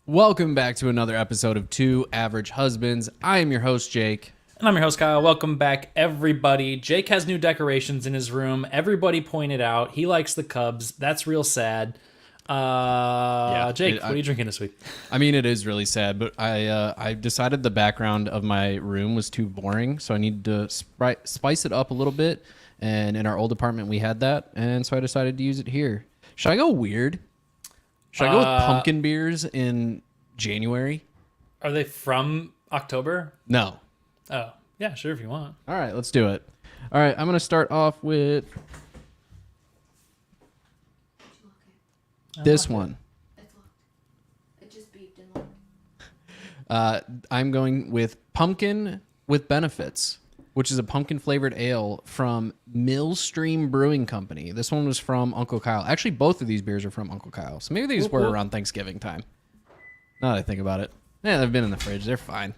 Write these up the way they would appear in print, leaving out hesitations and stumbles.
Welcome back to another episode of Two Average Husbands. I am your host, Jake. And I'm your host, Kyle. Welcome back, everybody. Jake has new decorations in his room. Everybody pointed out he likes the Cubs. That's real sad. Jake, what are you drinking this week? I mean, it is really sad, but I decided the background of my room was too boring, so I needed to spice it up a little bit. And in our old apartment, we had that, and so I decided to use it here. Should I go weird? Should I go with pumpkin beers in January? Are they from October? No. Oh, yeah, sure, if you want. All right, let's do it. All right, I'm going to start off with this one. It's locked. It just beeped and locked. I'm going with Pumpkin with Benefits, which is a pumpkin-flavored ale from Millstream Brewing Company. This one was from Uncle Kyle. Actually, both of these beers are from Uncle Kyle, so maybe these were around Thanksgiving time. Now that I think about it. Yeah, they've been in the fridge. They're fine.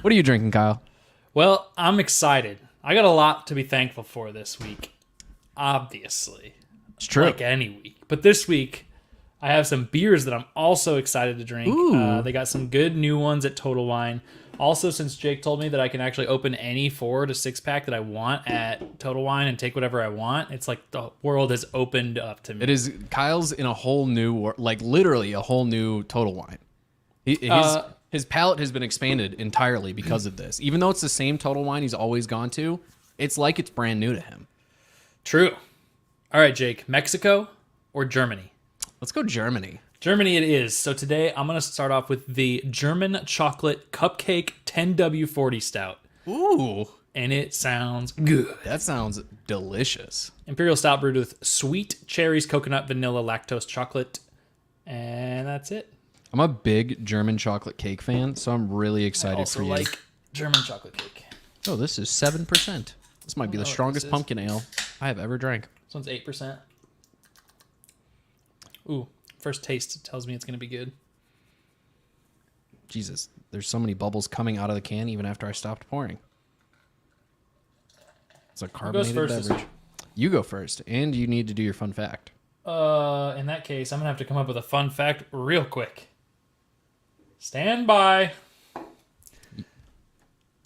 What are you drinking, Kyle? Well, I'm excited. I got a lot to be thankful for this week, obviously. It's true. Like any week. But this week, I have some beers that I'm also excited to drink. They got some good new ones at Total Wine. Also, since Jake told me that I can actually open any 4 to 6 pack that I want at Total Wine and take whatever I want, it's like the world has opened up to me. It is. Kyle's in a whole new, like literally a whole new Total Wine. His palate has been expanded entirely because of this. Even though it's the same Total Wine he's always gone to, it's like it's brand new to him. True. All right, Jake, Mexico or Germany? Let's go Germany. Germany it is. So today I'm going to start off with the German Chocolate Cupcake 10W40 Stout. Ooh. And it sounds good. That sounds delicious. Imperial Stout brewed with sweet cherries, coconut, vanilla, lactose, chocolate. And that's it. I'm a big German chocolate cake fan, so I'm really excited for you. like German chocolate cake. Oh, this is 7%. This might be the strongest pumpkin ale I have ever drank. This one's 8%. Ooh, first taste tells me it's going to be good. Jesus, there's so many bubbles coming out of the can even after I stopped pouring. It's a carbonated beverage. You go first, and you need to do your fun fact. In that case, I'm going to have to come up with a fun fact real quick. Stand by.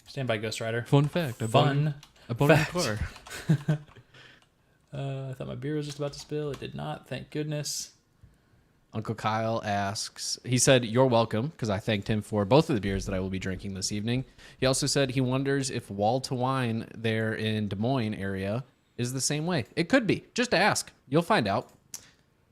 Stand by, Ghost Rider. Fun fact. I bought a fact. car. I thought my beer was just about to spill. It did not. Thank goodness. Uncle Kyle asks, he said, "You're welcome," because I thanked him for both of the beers that I will be drinking this evening. He also said he wonders if Wall to Wine there in Des Moines area is the same way. It could be. Just ask. You'll find out.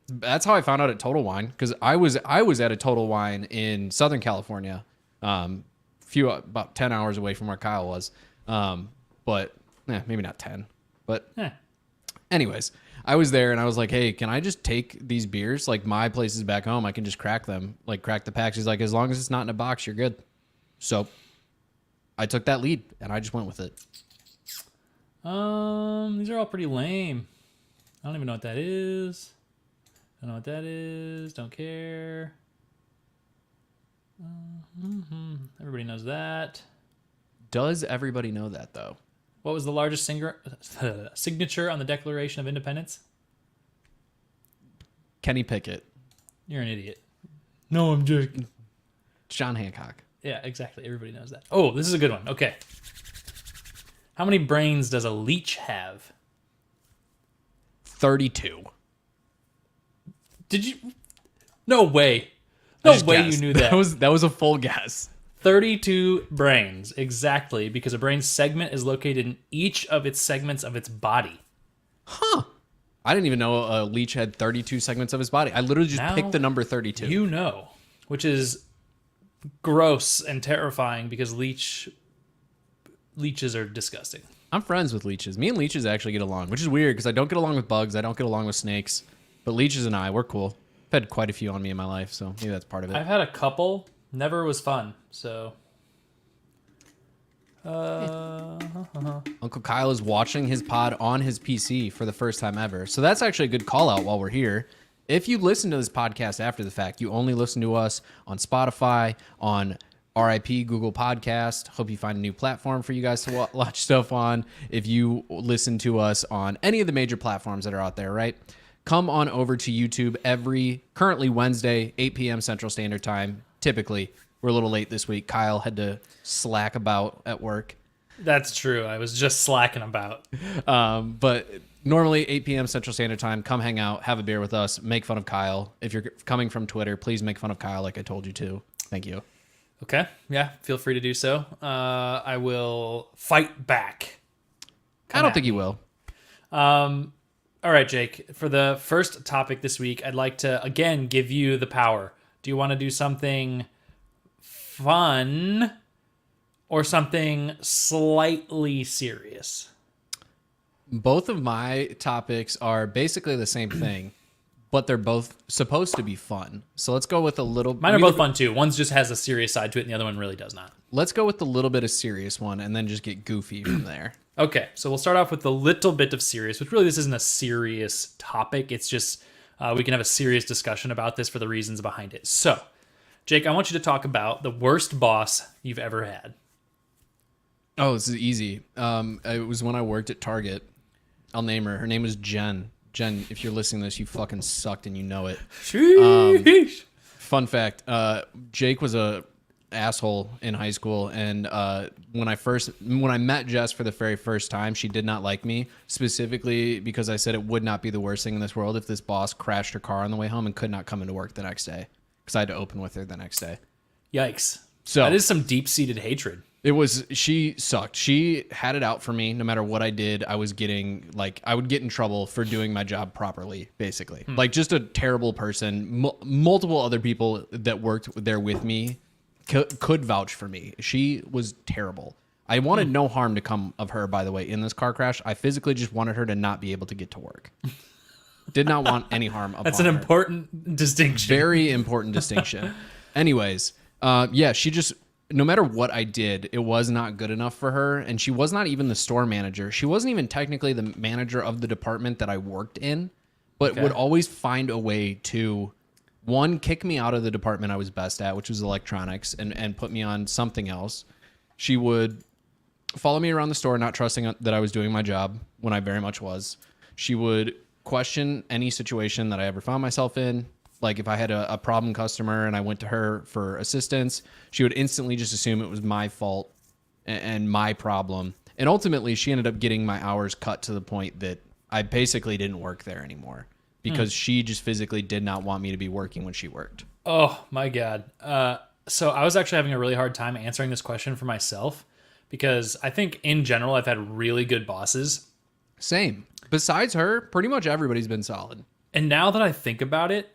That's how I found out at Total Wine, because I was at a Total Wine in Southern California, about 10 hours away from where Kyle was, but maybe not 10, but anyways, I was there and I was like, "Hey, can I just take these beers? Like my place is back home. I can just crack them, like crack the packs." He's like, "As long as it's not in a box, you're good." So I took that lead and I just went with it. These are all pretty lame. I don't even know what that is. Don't know what that is. Don't care. Everybody knows that. Does everybody know that though? What was the largest signature on the Declaration of Independence? Kenny Pickett. You're an idiot. No, I'm joking. John Hancock. Yeah, exactly. Everybody knows that. Oh, this is a good one. Okay. How many brains does a leech have? 32. Did you? No way. No way guessed. you knew that. That was a full guess. 32 brains, exactly, because a brain segment is located in each of its segments of its body. Huh. I didn't even know a leech had 32 segments of his body. I literally just picked the number 32. You know, which is gross and terrifying because leeches are disgusting. I'm friends with leeches. Me and leeches actually get along, which is weird because I don't get along with bugs. I don't get along with snakes. But leeches and we're cool. I've had quite a few on me in my life, so maybe that's part of it. I've had a couple. Never was fun, so... Uncle Kyle is watching his pod on his PC for the first time ever. So that's actually a good call out while we're here. If you listen to this podcast after the fact, you only listen to us on Spotify, on RIP Google Podcast. Hope you find a new platform for you guys to watch stuff on. If you listen to us on any of the major platforms that are out there, right? come on over to YouTube currently Wednesday, 8 p.m. Central Standard Time. Typically, we're a little late this week. Kyle had to slack about at work. That's true. I was just slacking about. But normally 8 p.m. Central Standard Time, come hang out, have a beer with us, make fun of Kyle. If you're coming from Twitter, please make fun of Kyle like I told you to. Thank you. Okay. Yeah, feel free to do so. I will fight back. I don't think you will. All right, Jake. For the first topic this week, I'd like to, again, give you the power. Do you want to do something fun or something slightly serious? Both of my topics are basically the same thing, but they're both supposed to be fun. So let's go with a little... Mine are both fun, too. One just has a serious side to it, and the other one really does not. Let's go with the little bit of serious one, and then just get goofy from there. Okay, so we'll start off with a little bit of serious, which really this isn't a serious topic. It's just we can have a serious discussion about this for the reasons behind it. So, Jake, I want you to talk about the worst boss you've ever had. Oh, this is easy. It was when I worked at Target. I'll name her. Her name was Jen. Jen, if you're listening to this, you fucking sucked and you know it. Sheesh. Fun fact, Jake was a asshole in high school, and when I met Jess for the very first time, she did not like me, specifically because I said it would not be the worst thing in this world if this boss crashed her car on the way home and could not come into work the next day, because I had to open with her the next day. Yikes. So that is some deep-seated hatred. She sucked. She had it out for me. No matter what I did, I would get in trouble for doing my job properly, basically. Like, just a terrible person. Multiple other people that worked there with me could vouch for me. She was terrible. I wanted no harm to come of her, by the way, in this car crash. I physically just wanted her to not be able to get to work. Did not want any harm upon her. That's an important distinction. Very important distinction. Anyways, yeah, she just... No matter what I did, it was not good enough for her. And she was not even the store manager. She wasn't even technically the manager of the department that I worked in, but would always find a way to, one, kick me out of the department I was best at, which was electronics, and put me on something else. She would follow me around the store, not trusting that I was doing my job when I very much was. She would question any situation that I ever found myself in. Like, if I had a problem customer and I went to her for assistance, she would instantly just assume it was my fault and my problem. And ultimately, she ended up getting my hours cut to the point that I basically didn't work there anymore because she just physically did not want me to be working when she worked. Oh, my God. So I was actually having a really hard time answering this question for myself because I think, in general, I've had really good bosses. Same. Besides her, pretty much everybody's been solid. And now that I think about it,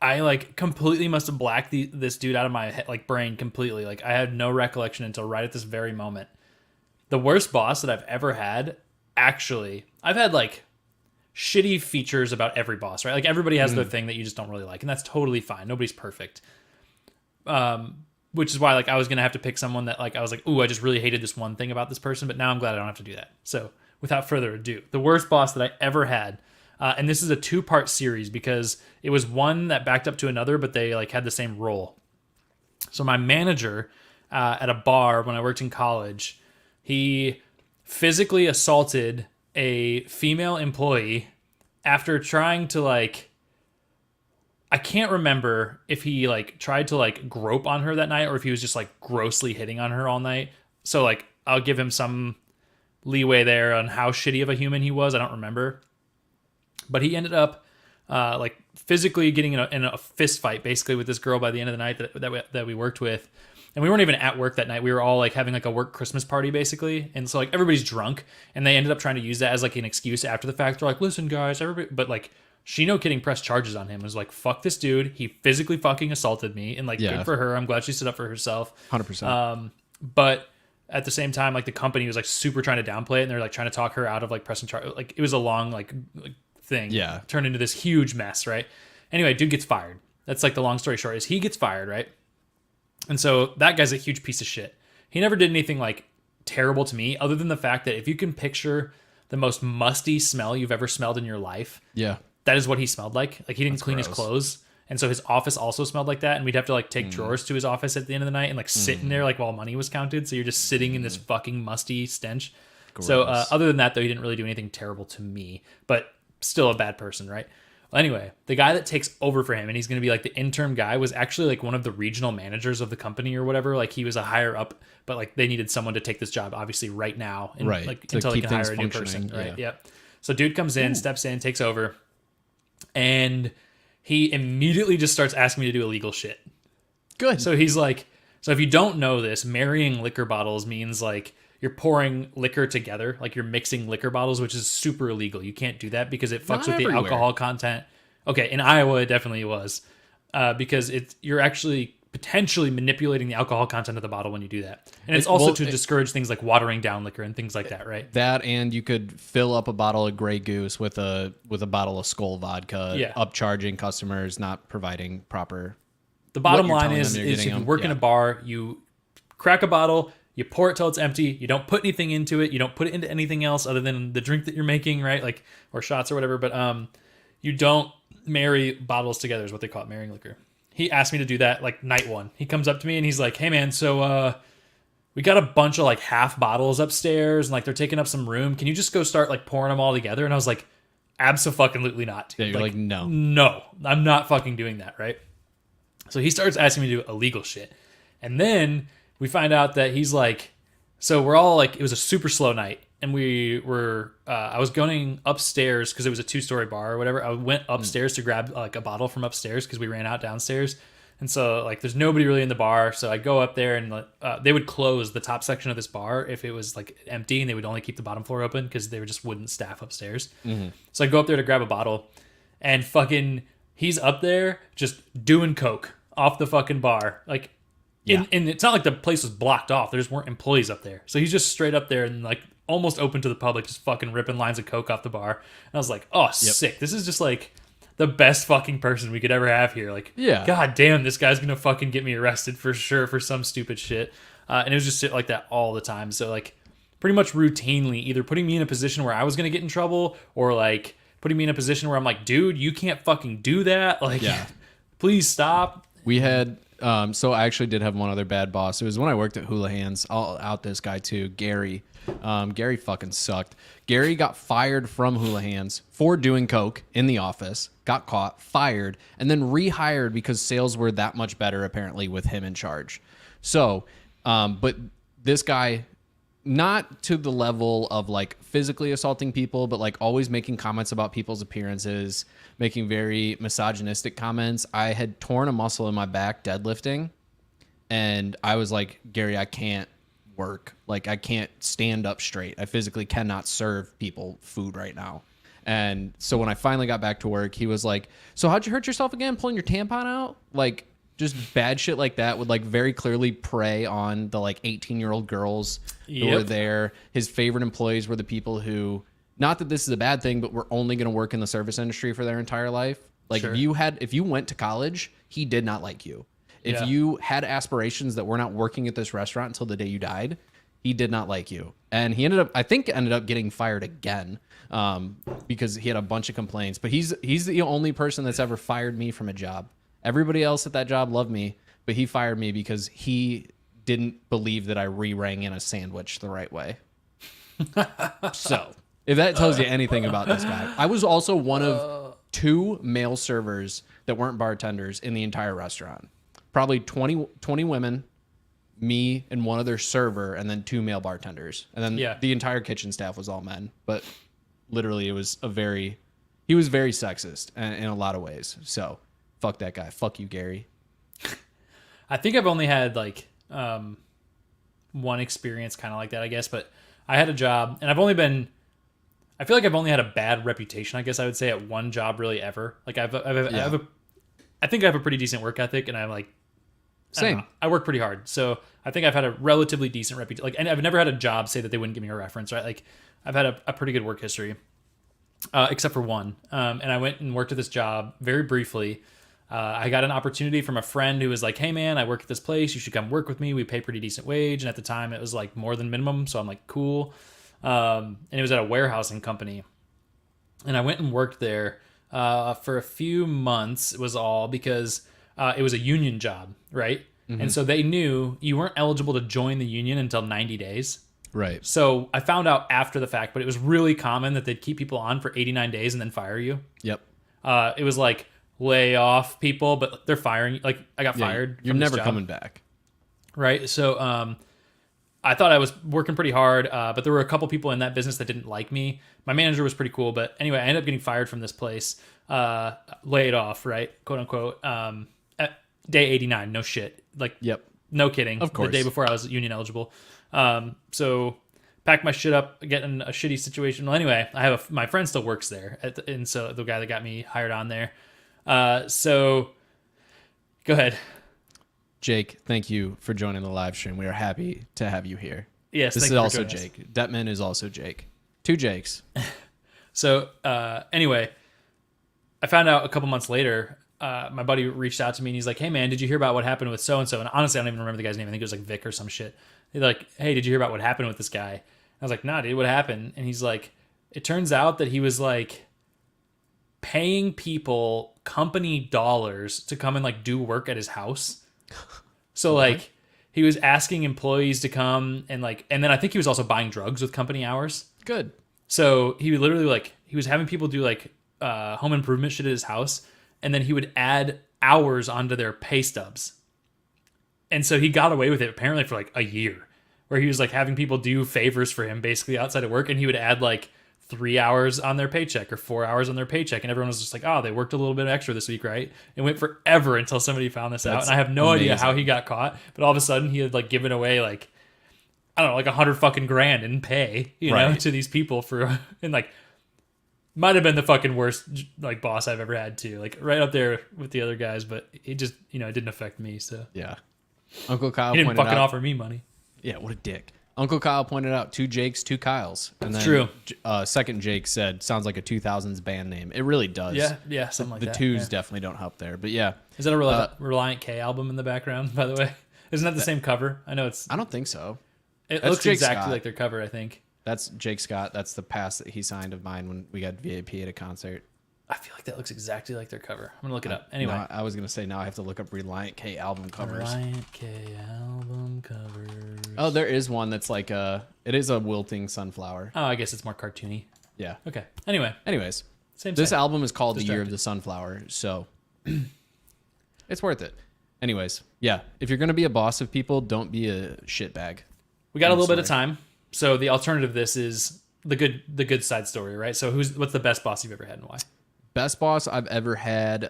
I completely must have blacked this dude out of my head, brain completely. I had no recollection until right at this very moment. The worst boss that I've ever had, actually, I've had shitty features about every boss, right? Everybody has their thing that you just don't really like, and that's totally fine. Nobody's perfect. Which is why I was gonna have to pick someone that I was ooh, I just really hated this one thing about this person, but now I'm glad I don't have to do that. So without further ado, the worst boss that I ever had. And this is a 2-part series because it was one that backed up to another, but they had the same role. So my manager at a bar when I worked in college, he physically assaulted a female employee after trying to I can't remember if he tried to grope on her that night or if he was just grossly hitting on her all night. So I'll give him some leeway there on how shitty of a human he was. I don't remember. But he ended up physically getting in a fist fight basically with this girl by the end of the night that we worked with. And we weren't even at work that night. We were all having a work Christmas party basically. And so everybody's drunk and they ended up trying to use that as an excuse after the fact. They're listen guys, everybody, but she no kidding pressed charges on him. It was fuck this dude. He physically fucking assaulted me and good for her. I'm glad she stood up for herself. 100%. But at the same time, the company was super trying to downplay it and they're trying to talk her out of pressing charge. It was a long thing. Yeah. Turned into this huge mess, right? Anyway, dude gets fired. That's the long story short is he gets fired, right? And so that guy's a huge piece of shit. He never did anything terrible to me other than the fact that if you can picture the most musty smell you've ever smelled in your life, yeah, that is what he smelled like. He didn't clean gross. his clothes. And so his office also smelled like that. And we'd have to take drawers to his office at the end of the night and sit in there while money was counted. So you're just sitting in this fucking musty stench. Gross. So other than that, though, he didn't really do anything terrible to me. But still a bad person, right? Well, anyway, the guy that takes over for him, and he's going to be like the interim guy, was actually like one of the regional managers of the company or whatever. Like he was a higher up, but like they needed someone to take this job, obviously right now, and Right, like to until they keep can hire things a new person, functioning, right? yeah. Yep. So dude comes in, steps in, takes over, and he immediately just starts asking me to do illegal shit. Good. So he's like, so if you don't know this, marrying liquor bottles means like you're pouring liquor together, like you're mixing liquor bottles, which is super illegal. You can't do that because it fucks Not with the everywhere. alcohol content. Okay, in Iowa, it definitely was because you're actually potentially manipulating the alcohol content of the bottle when you do that, and it's also to discourage things like watering down liquor and things like that, right? That, and you could fill up a bottle of Grey Goose with a bottle of Skull vodka, Yeah. upcharging customers, not providing proper. The bottom you're line telling is them you're if getting you them, work in yeah. a bar, you crack a bottle, you pour it till it's empty, you don't put anything into it, you don't put it into anything else other than the drink that you're making, right? Like, or shots or whatever, but you don't marry bottles together is what they call it, marrying liquor. He asked me to do that like night one. He comes up to me and he's like, hey man, so we got a bunch of like half bottles upstairs and like they're taking up some room. Can you just go start like pouring them all together? And I was like, abso-fucking-lutely not. Yeah, you're like, no. No, I'm not fucking doing that, right? So he starts asking me to do illegal shit. And then we find out that he's like, so we're all like, it was a super slow night. And we were, I was going upstairs because it was a 2-story bar or whatever. I went upstairs to grab like a bottle from upstairs because we ran out downstairs. And so like, there's nobody really in the bar. So I go up there and they would close the top section of this bar if it was like empty, and they would only keep the bottom floor open because they just wouldn't staff upstairs. So I go up there to grab a bottle, and fucking he's up there just doing coke off the fucking bar. Like, and it's not like the place was blocked off. There just weren't employees up there. So he's just straight up there and like almost open to the public, just fucking ripping lines of coke off the bar. And I was like, oh, sick. This is just like the best fucking person we could ever have here. Like, Yeah. god damn, this guy's gonna fucking get me arrested for sure for some stupid shit. And it was just shit like that all the time. So like pretty much routinely either putting me in a position where I was gonna get in trouble, or like putting me in a position where I'm like, dude, you can't fucking do that. Like, Yeah. please stop. We had, so I actually did have one other bad boss. It was when I worked at Hula Hands. I'll out this guy too, Gary. Gary fucking sucked. Gary got fired from Hula Hands for doing coke in the office, got caught, fired, and then rehired because sales were that much better apparently with him in charge. So, but this guy, not to the level of like physically assaulting people, but like always making comments about people's appearances, making very misogynistic comments. I had torn a muscle in my back deadlifting, and I was like, Gary, I can't work. Like, I can't stand up straight. I physically cannot serve people food right now. And so when I finally got back to work, he was like, so how'd you hurt yourself again, pulling your tampon out? Like, just bad shit like that would like very clearly prey on the like 18-year-old girls who were there. His favorite employees were the people who, not that this is a bad thing, but were only going to work in the service industry for their entire life. Like, Sure. if you went to college, he did not like you. If Yeah. you had aspirations that were not working at this restaurant until the day you died, he did not like you. And he ended up getting fired again, because he had a bunch of complaints. But he's the only person that's ever fired me from a job. Everybody else at that job loved me, but he fired me because he didn't believe that I re-rang in a sandwich the right way. So, if that tells you anything about this guy. I was also one of 2 male servers that weren't bartenders in the entire restaurant. Probably 20 women, me and one other server, and then 2 male bartenders. And then the entire kitchen staff was all men. But literally, he was very sexist in a lot of ways. So, fuck that guy. Fuck you, Gary. I think I've only had like one experience kind of like that, I guess. But I had a job, and I feel like I've only had a bad reputation, I guess I would say, at one job really ever. Like I think I have a pretty decent work ethic, and I'm like, Same. I work pretty hard, so I think I've had a relatively decent reputation. Like, and I've never had a job say that they wouldn't give me a reference, right? Like, I've had a pretty good work history, except for one. And I went and worked at this job very briefly. I got an opportunity from a friend who was like, hey man, I work at this place. You should come work with me. We pay pretty decent wage. And at the time it was like more than minimum. So I'm like, cool. And it was at a warehousing company. And I went and worked there for a few months. It was all because it was a union job, right? And so they knew you weren't eligible to join the union until 90 days. Right. So I found out after the fact, but it was really common that they'd keep people on for 89 days and then fire you. Yep. It was like lay off people, but they're firing. Like I got Yeah, fired. You're from this never job, coming back. right? So I thought I was working pretty hard, but there were a couple people in that business that didn't like me. My manager was pretty cool, but anyway, I ended up getting fired from this place, laid off, right, quote unquote, at day 89. No shit, like Yep. no kidding. Of course. The day before I was union eligible. So packed my shit up, getting a shitty situation. Well, anyway, I have my friend still works there, and so the guy that got me hired on there. So go ahead. Jake, thank you for joining the live stream. We are happy to have you here. Yes, This thank is you for also joining us. Jake. Detman is also Jake. 2 Jakes. So anyway, I found out a couple months later. My buddy reached out to me and he's like, "Hey man, did you hear about what happened with so and so?" And honestly, I don't even remember the guy's name. I think it was like Vic or some shit. He's like, "Hey, did you hear about what happened with this guy?" I was like, "Nah, dude, what happened?" And he's like, "It turns out that he was like paying people company dollars to come and like do work at his house." So like he was asking employees to come and like, and then I think he was also buying drugs with company hours. Good. So he would literally like, he was having people do like home improvement shit at his house, and then he would add hours onto their pay stubs. And so he got away with it apparently for like a year, where he was like having people do favors for him basically outside of work, and he would add like 3 hours on their paycheck or 4 hours on their paycheck, and everyone was just like, "Oh, they worked a little bit extra this week, right?" It went forever until somebody found this out, That's and I have no idea amazing. how he got caught. But all of a sudden, he had like given away like, I don't know, like 100 fucking grand in pay, you know, Right. to these people for, and like, might have been the fucking worst like boss I've ever had too, like right up there with the other guys. But it just, you know, it didn't affect me, so Yeah. Uncle Kyle he didn't pointed fucking out. offer me money. Yeah, what a dick. Uncle Kyle pointed out 2 Jakes, 2 Kyles. And then true. Second Jake said, sounds like a 2000s band name. It really does. Yeah, something like The that. twos yeah. definitely don't help there. But yeah, Is that a Reliant K album in the background, by the way? Isn't that the same cover? I know it's. I don't think so. It that's looks Jake exactly Scott. like their cover, I think. That's Jake Scott. That's the pass that he signed of mine when we got VIP at a concert. I feel like that looks exactly like their cover. I'm gonna look it up. Anyway, No, I was going to say now I have to look up Reliant K album covers. Reliant K album covers. Oh, there is one that's like it is a wilting sunflower. Oh, I guess it's more cartoony. Yeah. Okay. Anyway, Anyways, same. this same. album is called The Year of Distracted. the Sunflower, so it's worth it. Anyways, yeah, if you're going to be a boss of people, don't be a shitbag. We got a I'm little bit of sorry. time, so the alternative to this is the good side story, right? So what's the best boss you've ever had and why? Best boss I've ever had,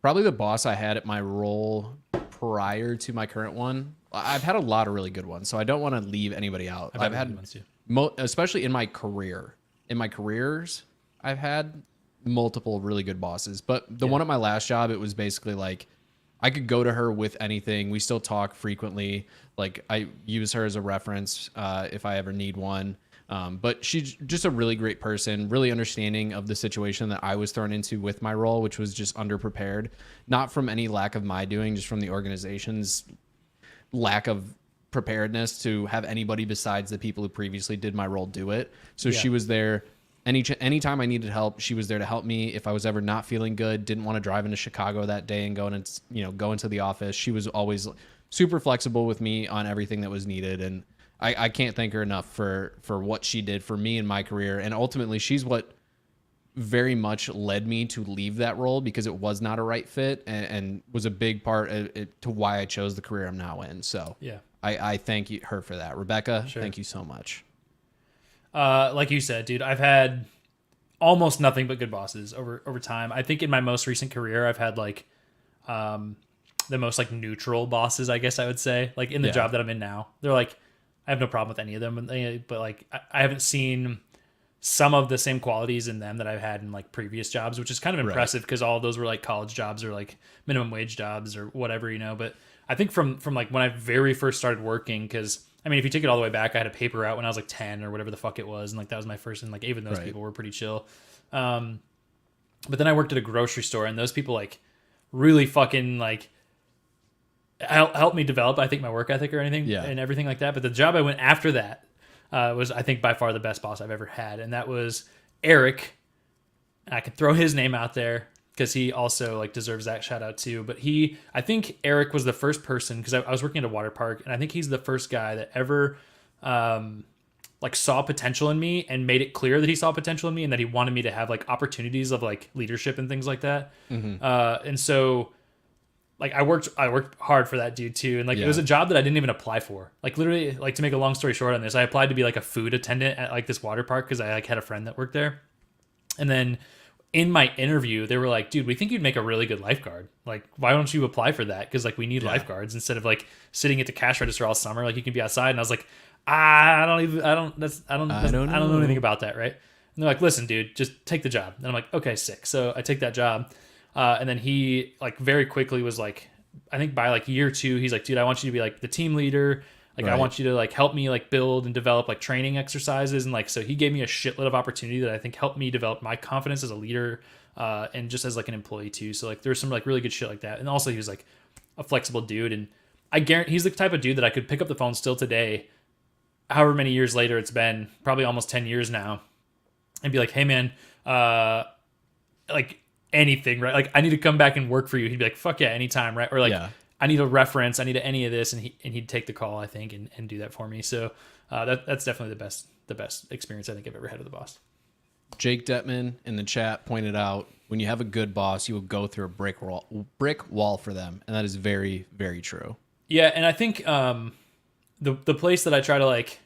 probably the boss I had at my role prior to my current one. I've had a lot of really good ones, so I don't want to leave anybody out. I've really had good ones too. especially in my career. In my careers, I've had multiple really good bosses. But the one at my last job, it was basically like I could go to her with anything. We still talk frequently. Like I use her as a reference if I ever need one. But she's just a really great person, really understanding of the situation that I was thrown into with my role, which was just underprepared. Not from any lack of my doing, just from the organization's lack of preparedness to have anybody besides the people who previously did my role do it. So she was there anytime I needed help. She was there to help me. If I was ever not feeling good, didn't want to drive into Chicago that day and go into the office, she was always super flexible with me on everything that was needed. And I can't thank her enough for what she did for me in my career. And ultimately, she's what very much led me to leave that role because it was not a right fit and was a big part to why I chose the career I'm now in. So Yeah. I thank her for that. Rebecca, thank you so much. Like you said, dude, I've had almost nothing but good bosses over time. I think in my most recent career, I've had like the most like neutral bosses, I guess I would say. Like in the Yeah. job that I'm in now, they're like, I have no problem with any of them, but like I haven't seen some of the same qualities in them that I've had in like previous jobs, which is kind of impressive because all of those were like college jobs or like minimum wage jobs or whatever, you know. But I think from like when I very first started working, because I mean, if you take it all the way back, I had a paper out when I was like 10 or whatever the fuck it was, and like that was my first, and like even those Right. people were pretty chill. But then I worked at a grocery store, and those people like really fucking like helped me develop, I think, my work ethic or anything, Yeah. and everything like that. But the job I went after that was, I think, by far the best boss I've ever had, and that was Eric. I could throw his name out there because he also like deserves that shout out too. But I think Eric was the first person, because I was working at a water park, and I think he's the first guy that ever like saw potential in me and made it clear that he saw potential in me and that he wanted me to have like opportunities of like leadership and things like that. And so like I worked hard for that dude too. And like, it was a job that I didn't even apply for. Like literally, like, to make a long story short on this, I applied to be like a food attendant at like this water park, because I like had a friend that worked there. And then in my interview, they were like, dude, we think you'd make a really good lifeguard. Like, why don't you apply for that? Because like we need lifeguards instead of like sitting at the cash register all summer. Like, you can be outside. And I was like, I don't know anything about that, right? And they're like, listen, dude, just take the job. And I'm like, okay, sick. So I take that job. And then he like very quickly was like, I think by like year 2, he's like, dude, I want you to be like the team leader. Like, I want you to like help me like build and develop like training exercises. And like, so he gave me a shitload of opportunity that I think helped me develop my confidence as a leader, and just as like an employee too. So like, there's some like really good shit like that. And also he was like a flexible dude. And I guarantee he's the type of dude that I could pick up the phone still today, however many years later it's been, probably almost 10 years now, and be like, hey man, like anything, right? Like, I need to come back and work for you. He'd be like, fuck yeah, anytime, right? Or like, I need a reference, I need any of this, and he'd take the call, I think, and do that for me. So that's definitely the best experience I think I've ever had with a boss. Jake Detman in the chat pointed out, when you have a good boss, you will go through a brick wall for them, and that is very, very true. Yeah, and I think the place that I try to like,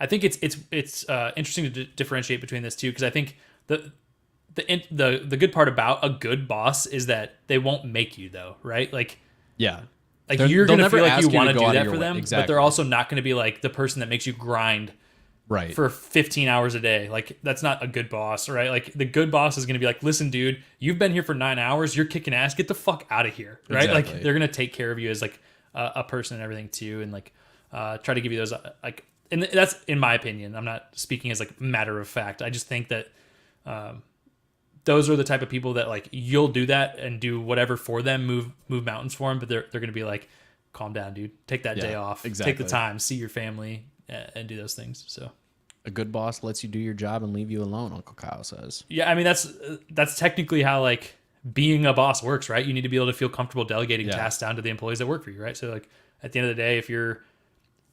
I think it's interesting to differentiate between this two, because I think the good part about a good boss is that they won't make you, though, right? Like, like you're gonna feel like you want to do that for them, but they're also not going to be like the person that makes you grind for 15 hours a day. Like, that's not a good boss, right? Like, the good boss is going to be like, listen, dude, you've been here for 9 hours, you're kicking ass, get the fuck out of here, right? Like, they're going to take care of you as like a person and everything too, and like try to give you those like, and that's in my opinion. I'm not speaking as like matter of fact. I just think that those are the type of people that like, you'll do that and do whatever for them, move mountains for them, but they're going to be like, calm down, dude, take that day off, take the time, see your family, and do those things. So a good boss lets you do your job and leave you alone, Uncle Kyle says. Yeah, I mean, that's technically how like being a boss works, right? You need to be able to feel comfortable delegating tasks down to the employees that work for you, right? So like, at the end of the day, if you're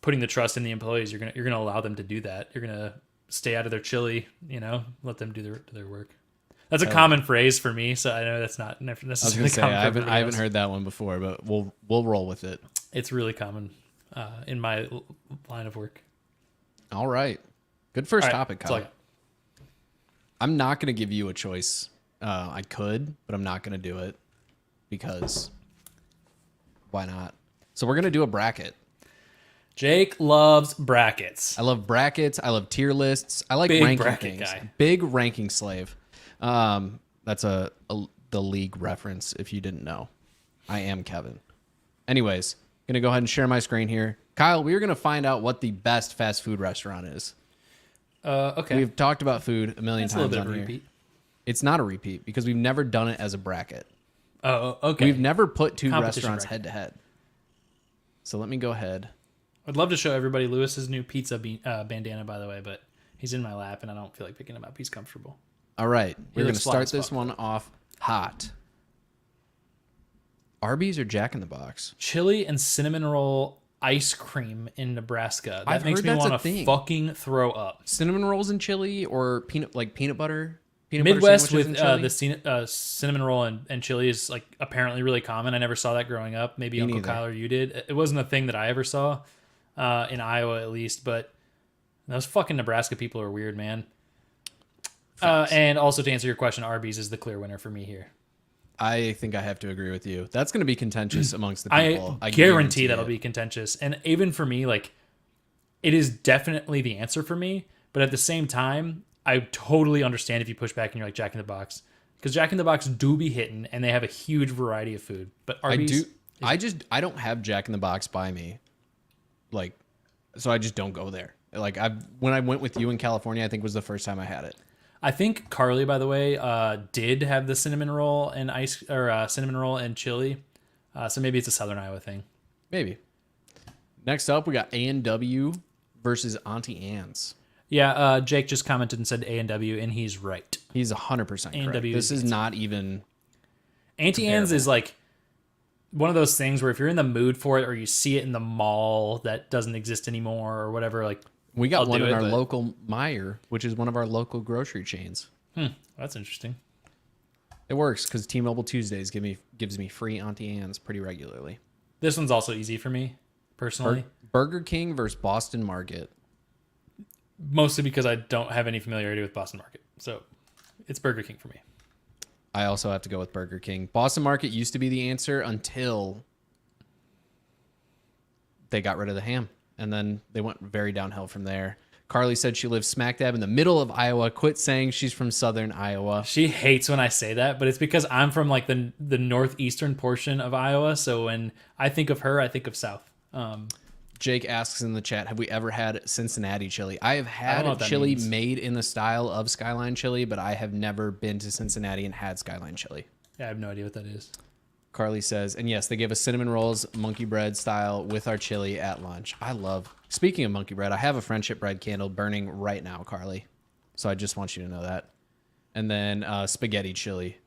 putting the trust in the employees, you're gonna allow them to do that. You're gonna stay out of their chili, let them do their work. That's a common phrase for me, so I know that's not necessarily common. I haven't heard that one before, but we'll roll with it. It's really common in my line of work. All right, good first topic, Kyle. Like, I'm not gonna give you a choice. I could, but I'm not gonna do it because why not? So we're gonna do a bracket. Jake loves brackets. I love brackets. I love tier lists. I like ranking things. Guy. Big ranking slave. That's the league reference if you didn't know. I am Kevin. Anyways, gonna go ahead and share my screen here. Kyle, we are gonna find out what the best fast food restaurant is. Okay. We've talked about food a million times a little bit on of a here. repeat. It's not a repeat because we've never done it as a bracket. Oh, okay. We've never put two restaurants head to head. So let me go ahead. I'd love to show everybody Lewis's new pizza bandana, by the way, but he's in my lap and I don't feel like picking him up. He's comfortable. All right, we're going to start this one off hot. Arby's or Jack in the Box? Chili and cinnamon roll ice cream in Nebraska. That makes me want to fucking throw up. Cinnamon rolls and chili, or peanut butter? Midwest with the cinnamon roll and chili is like apparently really common. I never saw that growing up. Maybe Uncle Kyle or you did. It wasn't a thing that I ever saw in Iowa at least. But those fucking Nebraska people are weird, man. And also to answer your question, Arby's is the clear winner for me here. I think I have to agree with you. That's going to be contentious amongst the people. I guarantee that'll be contentious. And even for me, like, it is definitely the answer for me. But at the same time, I totally understand if you push back and you're like Jack in the Box. Because Jack in the Box do be hitting, and they have a huge variety of food. But Arby's... I don't have Jack in the Box by me. Like, so I just don't go there. Like, when I went with you in California, I think was the first time I had it. I think Carly, by the way, did have the cinnamon roll and cinnamon roll and chili. So maybe it's a Southern Iowa thing. Maybe. Next up, we got A&W versus Auntie Anne's. Yeah, Jake just commented and said A&W, and he's right. He's 100% correct. This is not even Auntie Anne's is like one of those things where if you're in the mood for it or you see it in the mall that doesn't exist anymore or whatever, like We got I'll one do in it, our but- local Meijer, which is one of our local grocery chains. That's interesting. It works because T-Mobile Tuesdays gives me free Auntie Anne's pretty regularly. This one's also easy for me personally, Burger King versus Boston Market. mostly because I don't have any familiarity with Boston Market. So it's Burger King for me. I also have to go with Burger King. Boston Market used to be the answer until they got rid of the ham. And then they went very downhill from there. Carly said she lives smack dab in the middle of Iowa. Quit saying she's from southern Iowa. She hates when I say that, but it's because I'm from like the northeastern portion of Iowa. So when I think of her, I think of South. Jake asks in the chat, have we ever had Cincinnati chili? I have know had what that chili means. made in the style of Skyline chili, but I have never been to Cincinnati and had Skyline chili. Yeah, I have no idea what that is. Carly says, and yes, they give us cinnamon rolls, monkey bread style with our chili at lunch. Speaking of monkey bread, I have a friendship bread candle burning right now, Carly. So I just want you to know that. And then spaghetti chili.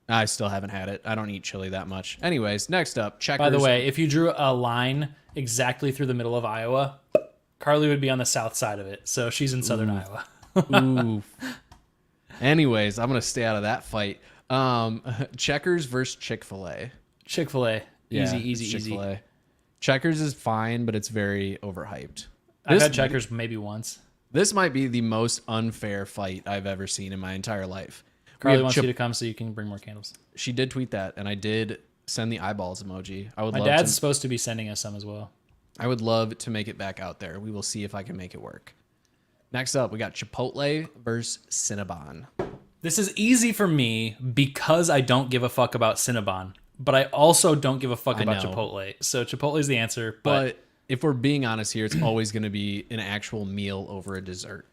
I still haven't had it. I don't eat chili that much. Anyways, next up, Checkers. By the way, if you drew a line exactly through the middle of Iowa, Carly would be on the south side of it. So she's in southern Iowa. Ooh. Anyways, I'm going to stay out of that fight. Checkers versus Chick-fil-A. Chick-fil-A. Yeah, Easy. Chick-fil-A. Checkers is fine, but it's very overhyped. I've had Checkers maybe once. This might be the most unfair fight I've ever seen in my entire life. We Carly have wants you to come so you can bring more candles. She did tweet that, and I did send the eyeballs emoji. My dad's supposed to be sending us some as well. I would love to make it back out there. We will see if I can make it work. Next up, we got Chipotle versus Cinnabon. This is easy for me because I don't give a fuck about Cinnabon, but I also don't give a fuck about know. Chipotle. So Chipotle is the answer. But If we're being honest here, it's always going to be an actual meal over a dessert.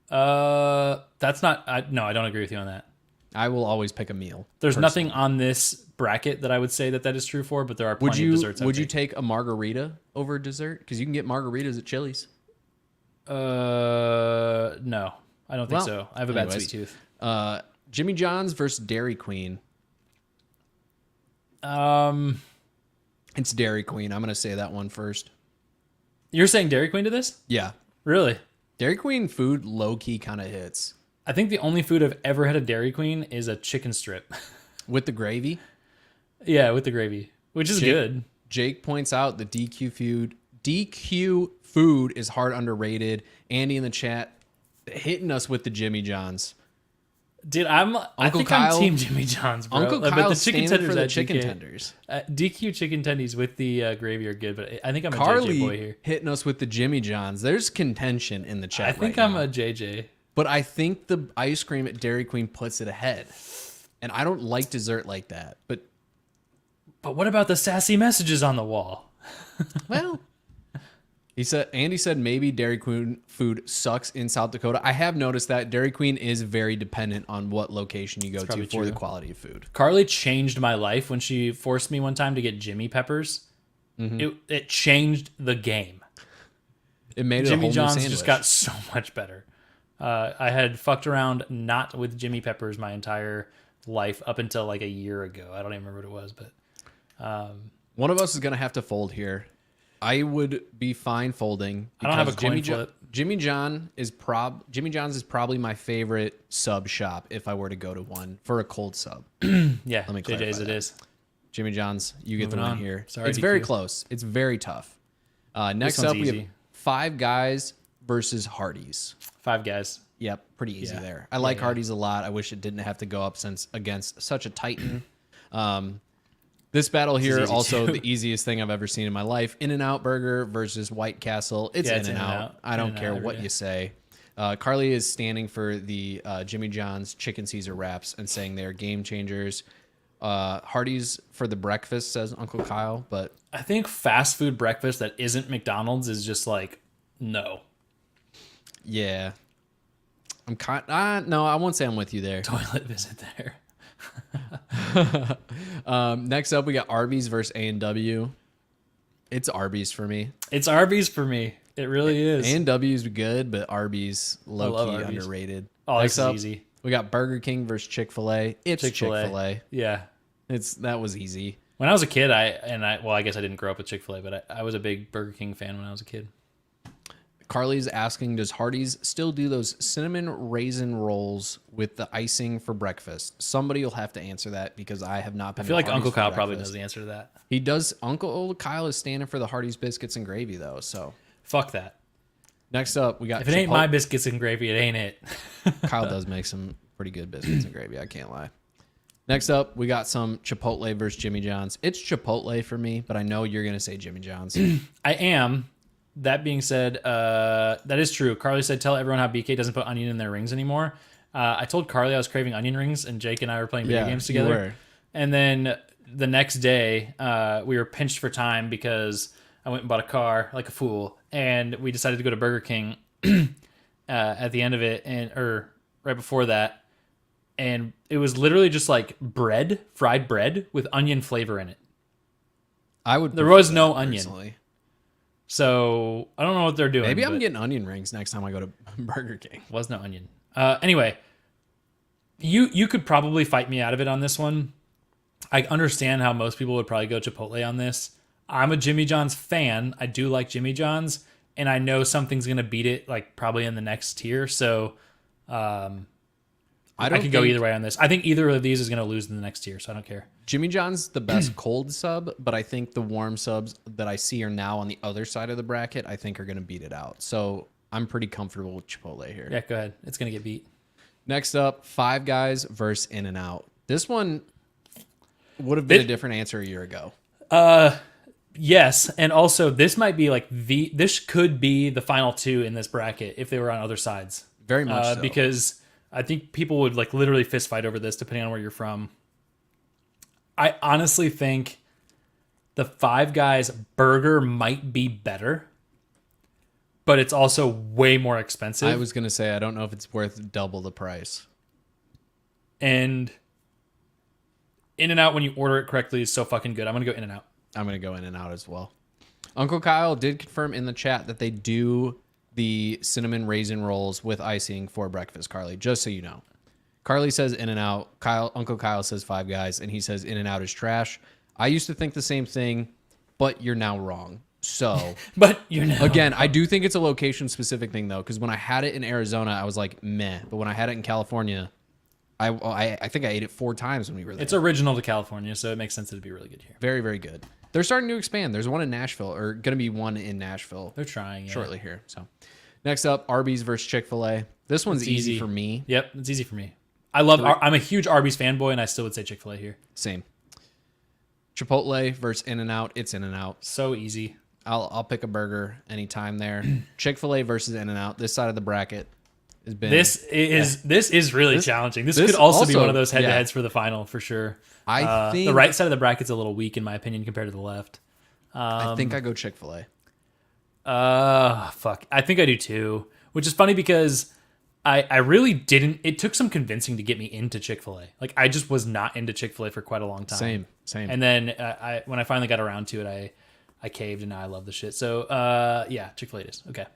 that's not. No, I don't agree with you on that. I will always pick a meal. There's personally. nothing on this bracket that I would say that is true for, but there are Would plenty you of desserts. would you take a margarita over a dessert? Because you can get margaritas at Chili's. No, I don't think Well, so. I have a bad anyways. sweet tooth. Jimmy John's versus Dairy Queen. It's Dairy Queen. I'm gonna say that one first. You're saying Dairy Queen to this? Yeah, Really? Dairy Queen food low key kind of hits I think the only food I've ever had at Dairy Queen is a chicken strip. with the gravy. Yeah, with the gravy, which is good. Jake points out the DQ food is hard underrated. Andy in the chat hitting us with the Jimmy John's. Dude, I think Kyle- I'm Team Jimmy John's, bro. Uncle But Kyle's standing for the at chicken DK tenders. DQ chicken tendies with the gravy are good, but I think I'm a JJ boy Carly here. hitting us with the Jimmy John's. There's contention in the chat. I think right I'm now. a JJ. But I think the ice cream at Dairy Queen puts it ahead. And I don't like dessert like that. But, But what about the sassy messages on the wall? well, Andy said maybe Dairy Queen food sucks in South Dakota. I have noticed that Dairy Queen is very dependent on what location you go to probably for the true. quality of food. Carly changed my life when she forced me one time to get Jimmy Peppers. It changed the game. It made it Jimmy a whole John's new sandwich. just got so much better. I had fucked around not with Jimmy Peppers my entire life up until like a year ago. I don't even remember what it was, but One of us is going to have to fold here. I would be fine folding. I don't have a because coin flip. Jimmy John's is probably my favorite sub shop if I were to go to one for a cold sub. yeah, me JJ's clarify it that. is. Jimmy John's, you get the Moving win on. here. Sorry, it's very DQ. close. It's very tough. Next one's up, we have easy. Five Guys versus Hardee's. Five Guys. Yep, pretty easy Yeah. there. I like yeah. Hardee's a lot. I wish it didn't have to go up against such a titan. This battle here easy also too. the easiest thing I've ever seen in my life. In-N-Out Burger versus White Castle. It's Yeah, it's In-N-Out. In-N-Out. I don't In-N-Out care every what day. you say. Carly is standing for the Jimmy John's Chicken Caesar wraps and saying they're game changers. Hardee's for the breakfast, says Uncle Kyle, but I think fast food breakfast that isn't McDonald's is just like no. yeah. No, I won't say I'm with you there. Toilet visit there. Next up, we got Arby's versus A&W. It's Arby's for me. It's Arby's for me. It really is. A&W's good, but Arby's love low-key Arby's. underrated. Oh, this Next is up, easy. we got Burger King versus Chick-fil-A. It's Chick-fil-A. Yeah. That was easy. When I was a kid, I guess I didn't grow up with Chick-fil-A, but I was a big Burger King fan when I was a kid. Carly's asking, does Hardee's still do those cinnamon raisin rolls with the icing for breakfast? Somebody will have to answer that because I have not been. I feel like Hardee's Uncle for Kyle probably breakfast. knows the answer to that. He does. Uncle Kyle is standing for the Hardee's biscuits and gravy though. So Fuck that. next up, we got. If it ain't my biscuits and gravy, it ain't it. Kyle does make some pretty good biscuits and gravy. I can't lie. Next up, we got some Chipotle versus Jimmy John's. It's Chipotle for me, but I know you're gonna say Jimmy John's. I am. That being said, that is true. Carly said, tell everyone how BK doesn't put onion in their rings anymore. I told Carly I was craving onion rings, and Jake and I were playing video games you together. were. And then the next day, we were pinched for time because I went and bought a car like a fool, and we decided to go to Burger King at the end of it, or right before that. And it was literally just like bread, fried bread with onion flavor in it. There was no onion. personally. So I don't know what they're doing. Maybe I'm but getting onion rings next time I go to Burger King. was no onion. Anyway, you could probably fight me out of it on this one. I understand how most people would probably go Chipotle on this. I'm a Jimmy John's fan. I do like Jimmy John's, and I know something's gonna beat it, like probably in the next tier. So I could go either way on this. I think either of these is gonna lose in the next tier, so I don't care. Jimmy John's the best cold sub, but I think the warm subs that I see are now on the other side of the bracket, I think are going to beat it out. So I'm pretty comfortable with Chipotle here. Yeah, go ahead. It's gonna get beat. Next up, Five Guys versus In-N-Out. This one would have been a different answer a year ago. Yes, and also this might be like this could be the final two in this bracket if they were on other sides. Very much so. Because I think people would like literally fist fight over this depending on where you're from. I honestly think the Five Guys burger might be better, but it's also way more expensive. I was going to say, I don't know if it's worth double the price. And In-N-Out, when you order it correctly, is so fucking good. I'm going to go In-N-Out. I'm going to go In-N-Out as well. Uncle Kyle did confirm in the chat that they do the cinnamon raisin rolls with icing for breakfast, Carly, just so you know. Carly says In-N-Out. Uncle Kyle says Five Guys, and he says In-N-Out is trash. I used to think the same thing, but you're now wrong. So, But you know, again, I do think it's a location-specific thing, though, because when I had it in Arizona, I was like, meh. But when I had it in California, I think I ate it 4 times when we were there. it's original to California, so it makes sense that it'd be really good here. Very, very good. They're starting to expand. There's one in Nashville, or going to be one in Nashville They're trying. Yeah. shortly here. So, next up, Arby's versus Chick-fil-A. This one's easy for me. Yep, it's easy for me. I'm a huge Arby's fanboy, and I still would say Chick-fil-A here. Same. Chipotle versus In-N-Out. It's In-N-Out. So easy. I'll pick a burger anytime there. Chick-fil-A versus In-N-Out. This side of the bracket has been. This is really challenging. This this could also be also- one of those yeah. head-to-heads for the final for sure. I think the right side of the bracket's a little weak in my opinion compared to the left. I think I go Chick-fil-A. Fuck. I think I do too. Which is funny because I really didn't. It took some convincing to get me into Chick-fil-A. Like I just was not into Chick-fil-A for quite a long time. Same. And then when I finally got around to it, I caved and now I love the shit. So yeah, Chick-fil-A it is. Okay.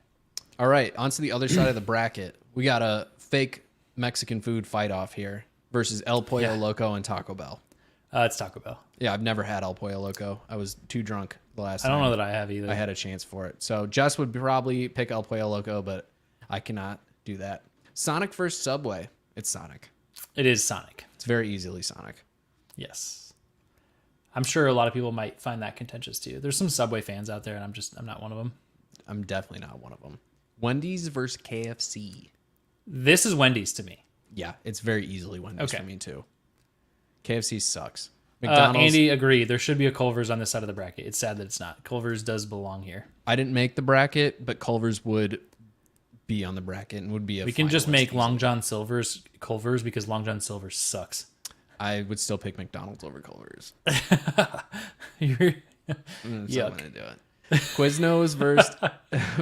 All right, on to the other side of the bracket. We got a fake Mexican food fight off here versus El Pollo Loco and Taco Bell. It's Taco Bell. Yeah, I've never had El Pollo Loco. I was too drunk the last I time. don't know that I have either. I had a chance for it. So Jess would probably pick El Pollo Loco, but I cannot do that. Sonic versus Subway. It's Sonic. It is Sonic. It's very easily Sonic. Yes. I'm sure a lot of people might find that contentious too. There's some Subway fans out there, and I'm not one of them. I'm definitely not one of them. Wendy's versus KFC. This is Wendy's to me. Yeah, it's very easily Wendy's Okay. for me too. KFC sucks. McDonald's. Andy, agree. There should be a Culver's on this side of the bracket. It's sad that it's not. Culver's does belong here. I didn't make the bracket, but Culver's would be on the bracket and would be a. We can just finalist make easily. Long John Silver's Culver's because Long John Silver's sucks. I would still pick McDonald's over Culver's. You're- So Yuck. I'm gonna do it. Quiznos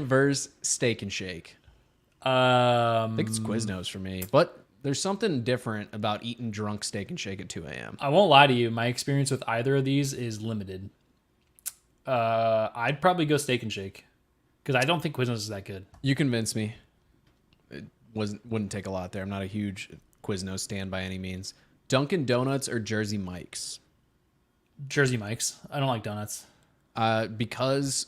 versus Steak and Shake. I think it's Quiznos for me, but there's something different about eating drunk Steak and Shake at 2 a.m. I won't lie to you. My experience with either of these is limited. I'd probably go Steak and Shake because I don't think Quiznos is that good. You convinced me. It wouldn't take a lot there. I'm not a huge Quiznos stan by any means. Dunkin' Donuts or Jersey Mike's? Jersey Mike's. I don't like donuts. Because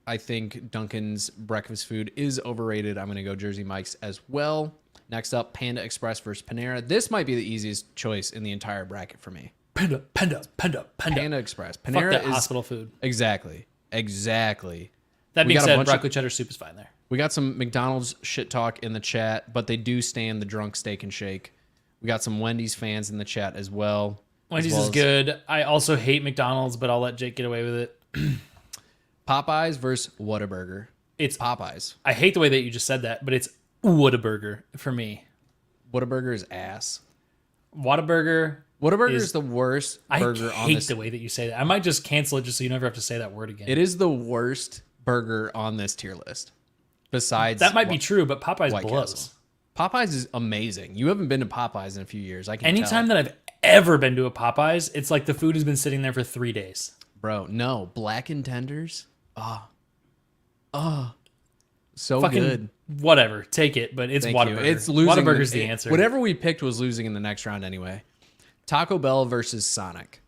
I think Dunkin's breakfast food is overrated, I'm going to go Jersey Mike's as well. Next up, Panda Express versus Panera. This might be the easiest choice in the entire bracket for me. Panda. Panda Express. Fuck Panera that is hospital food. Exactly. That We being got a said, bunch of- broccoli cheddar soup is fine there. We got some McDonald's shit talk in the chat, but they do stand the drunk steak and shake. We got some Wendy's fans in the chat as well. Wendy's as well is as good. I also hate McDonald's, but I'll let Jake get away with it. Popeyes versus Whataburger. It's Popeyes. I hate the way that you just said that, but it's Whataburger for me. Whataburger is ass. Whataburger. Whataburger is the worst I burger on hate this. the way that you say that. I might just cancel it just so you never have to say that word again. It is the worst burger on this tier list. Besides That might be true, but Popeyes White blows. Castle. Popeyes is amazing. You haven't been to Popeyes in a few years. I can Anytime tell. that I've ever been to a Popeyes, it's like the food has been sitting there for 3 days. Bro, no. Blackened tenders. So Fucking good. whatever. Take it, but it's Thank Whataburger. you. It's losing. Whataburger's the answer. Whatever we picked was losing in the next round anyway. Taco Bell versus Sonic.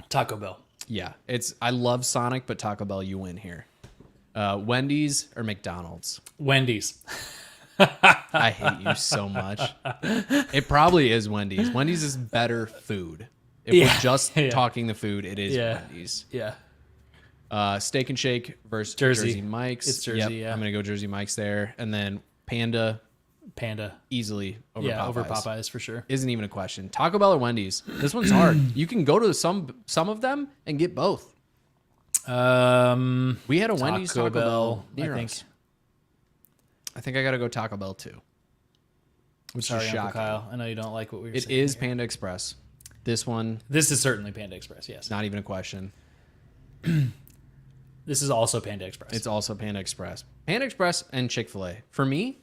Taco Bell. Yeah, I love Sonic, but Taco Bell, you win here. Wendy's or McDonald's? Wendy's. I hate you so much. It probably is Wendy's. Wendy's is better food. If Yeah. we're just Yeah. talking the food, it is Yeah. Wendy's. Yeah. Steak and Shake versus Jersey. Jersey Mike's. It's Jersey, yeah. I'm going to go Jersey Mike's there. And then Panda, Easily over Popeyes. over Popeyes for sure. Isn't even a question. Taco Bell or Wendy's? This one's hard. You can go to some of them and get both. We had a Wendy's Taco Bell near I think. us. I think I got to go Taco Bell too. Which Sorry, is Uncle shocking. Kyle. I know you don't like what we were It saying. is Panda Express. This one, This is certainly Panda Express, yes. not even a question. This is also Panda Express. It's also Panda Express. Panda Express and Chick-fil-A. For me,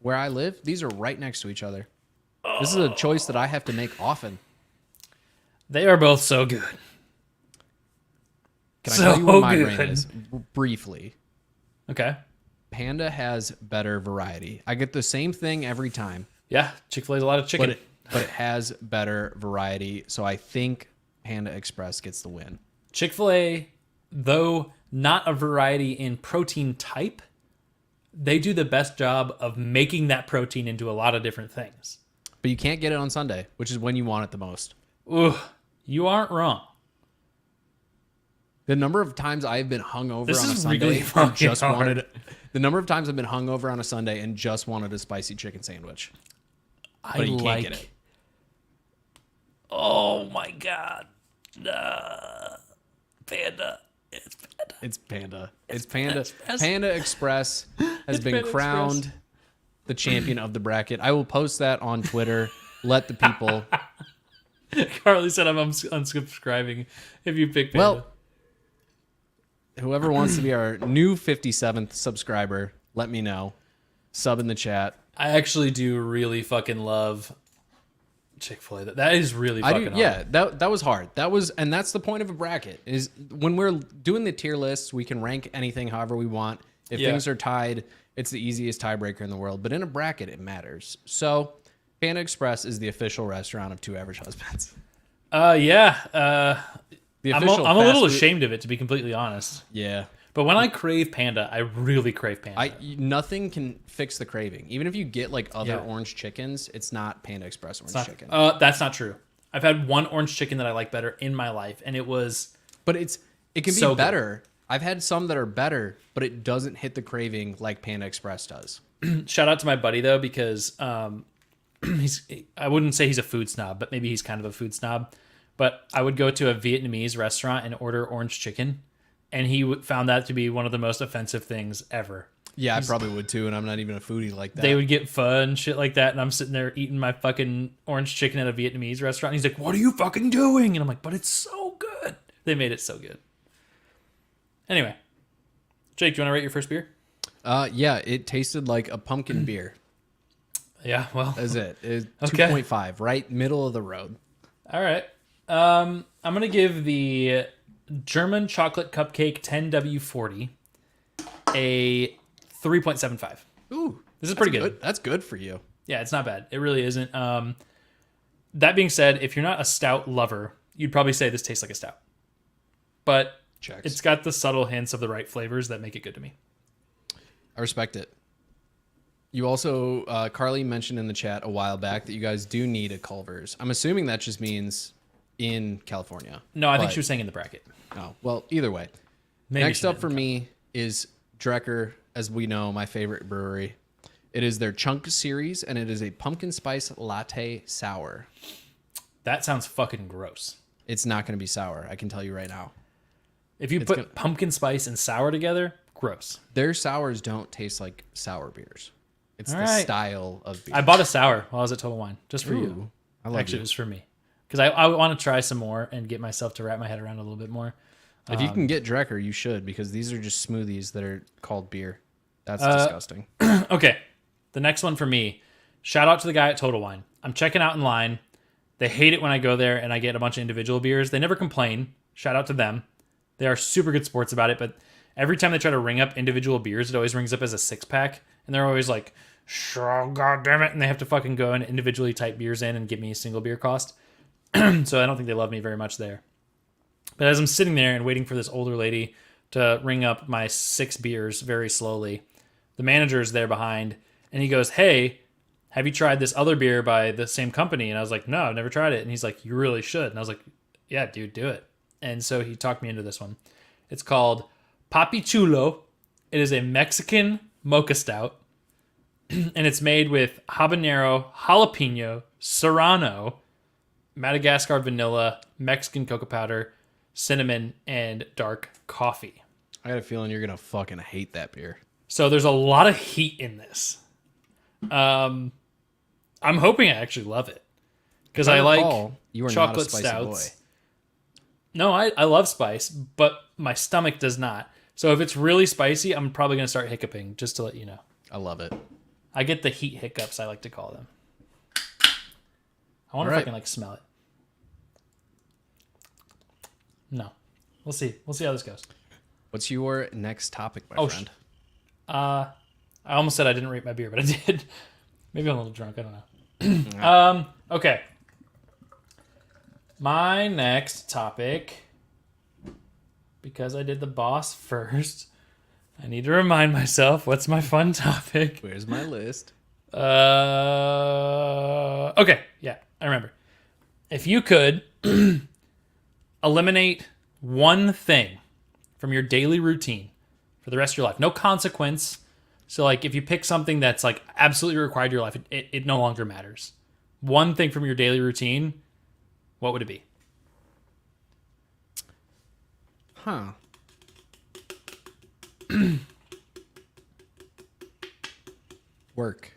where I live, these are right next to each other. This is a choice that I have to make often. They are both so good. Can I So tell you what my good. brain is? Briefly. Okay. Panda has better variety. I get the same thing every time, Yeah, Chick-fil-A's a lot of chicken. but it has better variety. So I think Panda Express gets the win. Chick-fil-A, though not a variety in protein type, they do the best job of making that protein into a lot of different things. But you can't get it on Sunday, which is when you want it the most. Ooh, you aren't wrong. The number of times I've been hungover This on a is Sunday really and fucking just hard. wanted the number of times I've been hungover on a Sunday and just wanted a spicy chicken sandwich. But you can't get it. Oh my god. Panda. It's Panda. It's Panda. Express. Panda Express has been Panda crowned Express. the champion of the bracket. I will post that on Twitter. Let the people. Carly said I'm unsubscribing if you pick Panda. Well, whoever wants to be our new 57th subscriber, let me know. Sub in the chat. I actually do really fucking love Chick-fil-A. That is really I fucking do. Yeah, that was hard. And that's the point of a bracket is when we're doing the tier lists, we can rank anything however we want. If Yeah. things are tied, it's the easiest tiebreaker in the world. But in a bracket, it matters. So, Panda Express is the official restaurant of Two Average Husbands. Yeah. The I'm official a little fast food- ashamed of it, to be completely honest. Yeah. But when I crave Panda, I really crave Panda. Nothing can fix the craving. Even if you get like other Yeah. orange chickens, it's not Panda Express orange chicken. That's not true. I've had one orange chicken that I like better in my life, and it was But it can be So good. better. I've had some that are better, but it doesn't hit the craving like Panda Express does. shout out to my buddy though, because I wouldn't say he's a food snob, but maybe he's kind of a food snob. But I would go to a Vietnamese restaurant and order orange chicken, and he found that to be one of the most offensive things ever. Yeah, I probably would too, and I'm not even a foodie like that. They would get pho and shit like that, and I'm sitting there eating my fucking orange chicken at a Vietnamese restaurant. And he's like, "What are you fucking doing?" And I'm like, "But it's so good. They made it so good." Anyway, Jake, do you want to rate your first beer? Yeah, it tasted like a pumpkin beer. Yeah, well, Is it? It's Okay. 2.5, right middle of the road. all right. I'm gonna give the German chocolate cupcake 10W40 a 3.75. Ooh, This is pretty good. That's good for you. Yeah, it's not bad. It really isn't. That being said, if you're not a stout lover, you'd probably say this tastes like a stout. but Checks. it's got the subtle hints of the right flavors that make it good to me. I respect it. You also, Carly mentioned in the chat a while back that you guys do need a Culver's. I'm assuming that just means in California. No, I think But- she was saying in the bracket. Oh, well, either way. Maybe Next she up didn't for me is Drecker, as we know, my favorite brewery. It is their Chunk series, and it is a pumpkin spice latte sour. That sounds fucking gross. It's not going to be sour. I can tell you right now. If you put pumpkin spice and sour together, gross. Their sours don't taste like sour beers. It's All the right. style of beer. I bought a sour while I was at Total Wine, just for you. Ooh, I love Actually, you. it was for me. Because I want to try some more and get myself to wrap my head around a little bit more. If you can get Drecker, you should, because these are just smoothies that are called beer. That's disgusting. Okay, the next one for me. Shout out to the guy at Total Wine. I'm checking out in line. They hate it when I go there and I get a bunch of individual beers. They never complain. Shout out to them. They are super good sports about it, but every time they try to ring up individual beers, it always rings up as a 6-pack. And they're always like, sure, god damn it. And they have to fucking go and individually type beers in and give me a single beer cost. So I don't think they love me very much there. But as I'm sitting there and waiting for this older lady to ring up my 6 beers very slowly, the manager is there behind and he goes, hey, have you tried this other beer by the same company? And I was like, no, I've never tried it. And he's like, you really should. And I was like, yeah, dude, do it. And so he talked me into this one. It's called Papi Chulo. It is a Mexican mocha stout. And it's made with habanero, jalapeno, serrano, Madagascar vanilla, Mexican cocoa powder, cinnamon, and dark coffee. I got a feeling you're going to fucking hate that beer. So there's a lot of heat in this. I'm hoping I actually love it. Because I like you are chocolate not a spicy stouts. boy. No, I love spice, but my stomach does not. So if it's really spicy, I'm probably going to start hiccuping, just to let you know. I love it. I get the heat hiccups, I like to call them. I wonder if I Alright. can like smell it. No. We'll see. We'll see how this goes. What's your next topic, my Oh, friend? I almost said I didn't rate my beer, but I did. Maybe I'm a little drunk. I don't know. Okay. My next topic, because I did the boss first, I need to remind myself what's my fun topic. Where's my list? Okay, yeah, I remember. If you could eliminate one thing from your daily routine for the rest of your life, no consequence. So, like, if you pick something that's like absolutely required in your life, it no longer matters. One thing from your daily routine, what would it be? Huh. Work.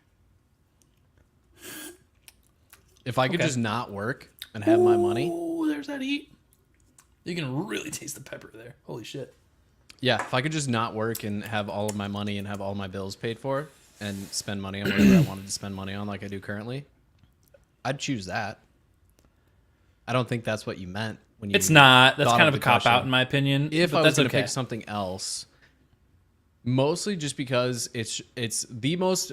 If I could Okay. just not work and have my money. Oh, there's that heat. You can really taste the pepper there. Holy shit. Yeah, if I could just not work and have all of my money and have all my bills paid for and spend money on whatever I wanted to spend money on like I do currently, I'd choose that. I don't think that's what you meant when you It's not. That's thought kind of of a the cop out question. in my opinion. If but I was that's going to okay. pick something else, mostly just because it's the most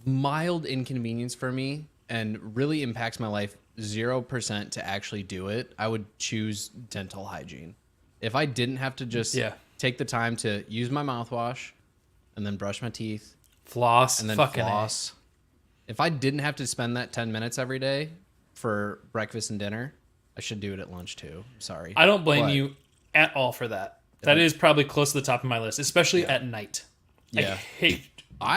mild inconvenience for me and really impacts my life 0% to actually do it, I would choose dental hygiene. If I didn't have to just take the time to use my mouthwash and then brush my teeth Floss. and then fucking floss, if I didn't have to spend that 10 minutes every day for breakfast and dinner, I should do it at lunch too. I'm sorry. I don't blame But- you at all for that. That is probably close to the top of my list, especially at night. Yeah. I hate.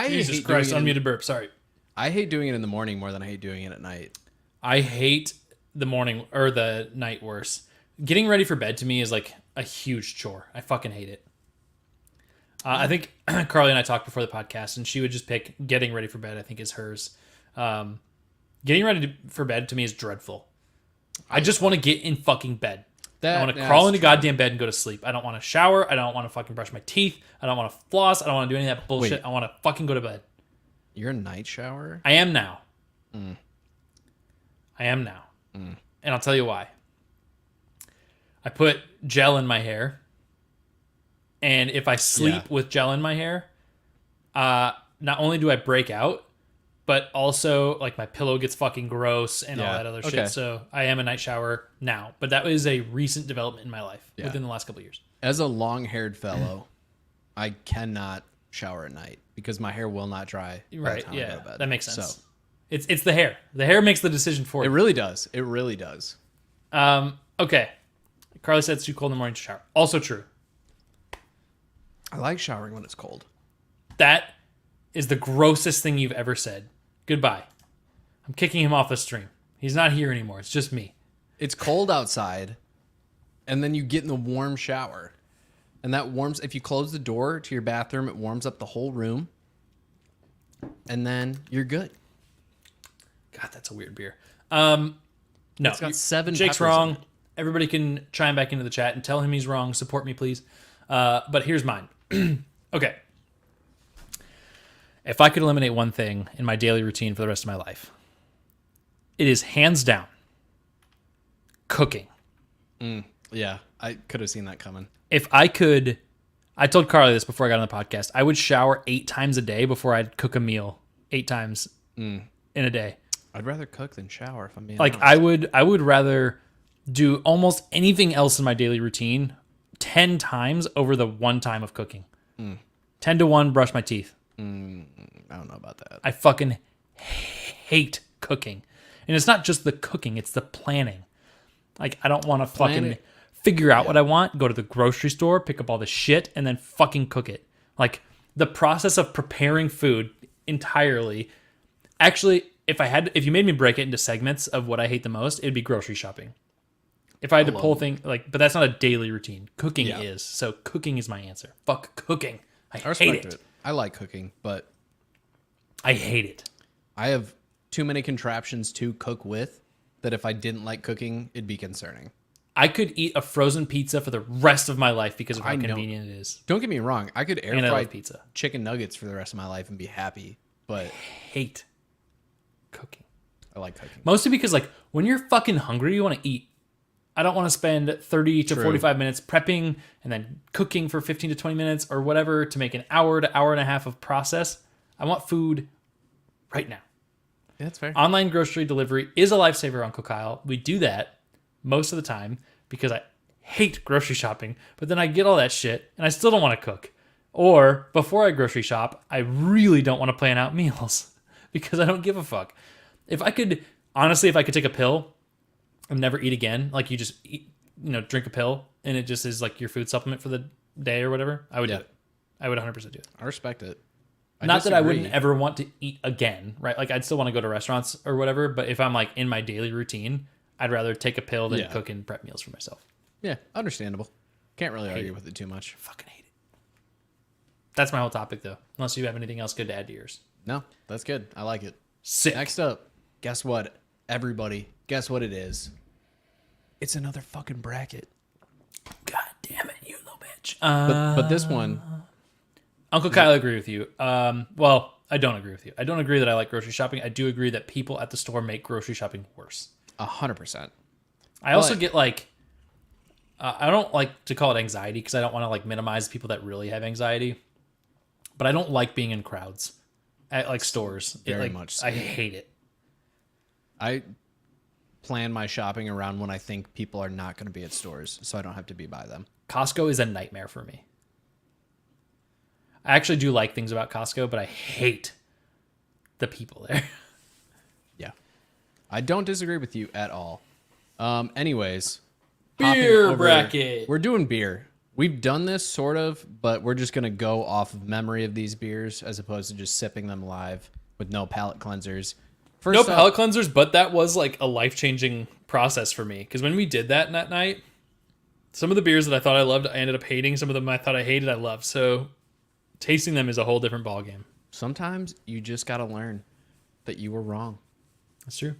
Jesus hate Christ! doing it Unmuted burp. Sorry. I hate doing it in the morning more than I hate doing it at night. I hate the morning or the night worse. Getting ready for bed to me is like a huge chore. I fucking hate it. I think Carly and I talked before the podcast, and she would just pick getting ready for bed. I think is hers. Getting ready for bed to me is dreadful. I just want to get in fucking bed. I want to crawl into goddamn bed and go to sleep. I don't want to shower. I don't want to fucking brush my teeth. I don't want to floss. I don't want to do any of that bullshit. Wait. I want to fucking go to bed. You're a night shower? I am now. I am now. And I'll tell you why. I put gel in my hair. And if I sleep with gel in my hair, not only do I break out, but also like my pillow gets fucking gross and all Yeah, that other okay. shit. So I am a night shower now, but that was a recent development in my life Yeah. within the last couple of years. As a long-haired fellow, I cannot shower at night because my hair will not dry. By the Right? time I go Yeah, to bed. that makes sense. So It's the hair. The hair makes the decision for it you. really does. It really does. Okay. Carly said it's too cold in the morning to shower. Also true. I like showering when it's cold. That is the grossest thing you've ever said. Goodbye. I'm kicking him off the stream. He's not here anymore. It's just me. It's cold outside, and then you get in the warm shower, and that warms. If you close the door to your bathroom, it warms up the whole room, and then you're good. God, that's a weird beer. No, It's got 7 Jake's peppers in wrong. it. Everybody can chime back into the chat and tell him he's wrong. Support me, please. But here's mine. Okay. If I could eliminate one thing in my daily routine for the rest of my life, it is hands down cooking. Yeah, I could have seen that coming. If I could, I told Carly this before I got on the podcast, I would shower 8 times a day before I'd cook a meal 8 times in a day. I'd rather cook than shower if I'm being Like honest. I would rather do almost anything else in my daily routine 10 times over the one time of cooking. 10 to 1 brush my teeth. I don't know about that. I fucking hate cooking. And it's not just the cooking, it's the planning. Like I don't want to fucking Planning- figure out what I want, go to the grocery store, pick up all the shit and then fucking cook it. Like the process of preparing food entirely. Actually, if you made me break it into segments of what I hate the most, it'd be grocery shopping. If I had to pull thing like, but that's not a daily routine. Cooking Yeah. is. So cooking is my answer. Fuck cooking. I I hate respect it. it. I like cooking, but I hate it. I have too many contraptions to cook with that if I didn't like cooking, it'd be concerning. I could eat a frozen pizza for the rest of my life because of how I know. convenient it is. Don't get me wrong. I could air And I fry love pizza. chicken nuggets for the rest of my life and be happy, but Hate cooking. I like cooking. Mostly because like when you're fucking hungry, you want to eat. I don't want to spend 30 to True. 45 minutes prepping and then cooking for 15 to 20 minutes or whatever to make an hour to hour and a half of process. I want food right now. Yeah, that's fair. Online grocery delivery is a lifesaver, Uncle Kyle. We do that most of the time because I hate grocery shopping, but then I get all that shit and I still don't want to cook. Or before I grocery shop, I really don't want to plan out meals because I don't give a fuck. If I could take a pill and never eat again, like you just eat, drink a pill and it just is like your food supplement for the day or whatever, I would Yeah. do it. I would 100% do it. I respect it. Not that I disagree. wouldn't ever want to eat again, right? Like I'd still want to go to restaurants or whatever, but if I'm like in my daily routine, I'd rather take a pill than Yeah. cook and prep meals for myself. Yeah, understandable. Can't really argue it. with it too much. Fucking hate it. That's my whole topic though. Unless you have anything else good to add to yours. No, that's good. I like it. Sick. Next up, guess what? Everybody, guess what it is? It's another fucking bracket. God damn it, you little bitch. But this one, Uncle Kyle, I agree with you. Well, I don't agree with you. I don't agree that I like grocery shopping. I do agree that people at the store make grocery shopping worse. 100%. I also But- get like, I don't like to call it anxiety because I don't want to like minimize people that really have anxiety. But I don't like being in crowds at like stores. Very much so. I hate it. I plan my shopping around when I think people are not going to be at stores, so I don't have to be by them. Costco is a nightmare for me. I actually do like things about Costco, but I hate the people there. Yeah. I don't disagree with you at all. Anyways. hopping Beer over- bracket. We're doing beer. We've done this sort of, but we're just going to go off of memory of these beers as opposed to just sipping them live with no palate cleansers. First No up- palate cleansers, but that was like a life-changing process for me. Because when we did that night, some of the beers that I thought I loved, I ended up hating. Some of them I thought I hated, I loved. So tasting them is a whole different ballgame. Sometimes you just got to learn that you were wrong. That's true.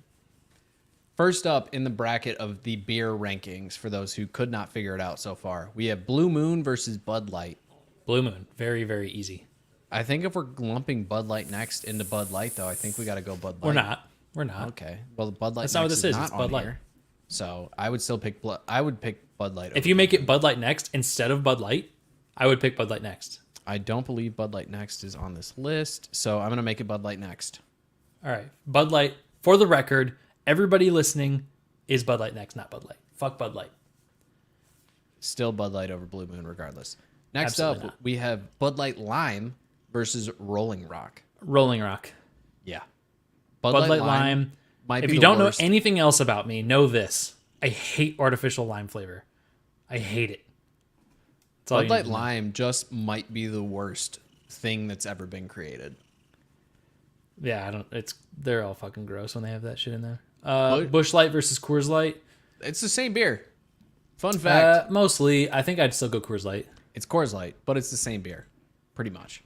First up in the bracket of the beer rankings, for those who could not figure it out so far, we have Blue Moon versus Bud Light. Blue Moon, very, very easy. I think if we're lumping Bud Light next into Bud Light, though, I think we got to go Bud Light. We're not. Okay. Well, Bud Light That's not what next this is. not It's on Bud Light. here. So I would still pick I would pick Bud Light. If you make it Bud Light next instead of Bud Light, I would pick Bud Light next. I don't believe Bud Light next is on this list, so I'm gonna make it Bud Light next. All right. Bud Light, for the record, everybody listening is Bud Light next, not Bud Light. Fuck Bud Light. Still Bud Light over Blue Moon, regardless. Next Absolutely up, not. we have Bud Light Lime versus Rolling Rock. Rolling Rock. Yeah. Bud Light Lime. might If be you the don't worst. know anything else about me, know this. I hate artificial lime flavor. I hate it. That's all Bud you Light need to know. Lime just might be the worst thing that's ever been created. Yeah, I don't. They're all fucking gross when they have that shit in there. What? Busch Light versus Coors Light. It's the same beer. Fun fact. Mostly, I think I'd still go Coors Light. It's Coors Light, but it's the same beer. Pretty much.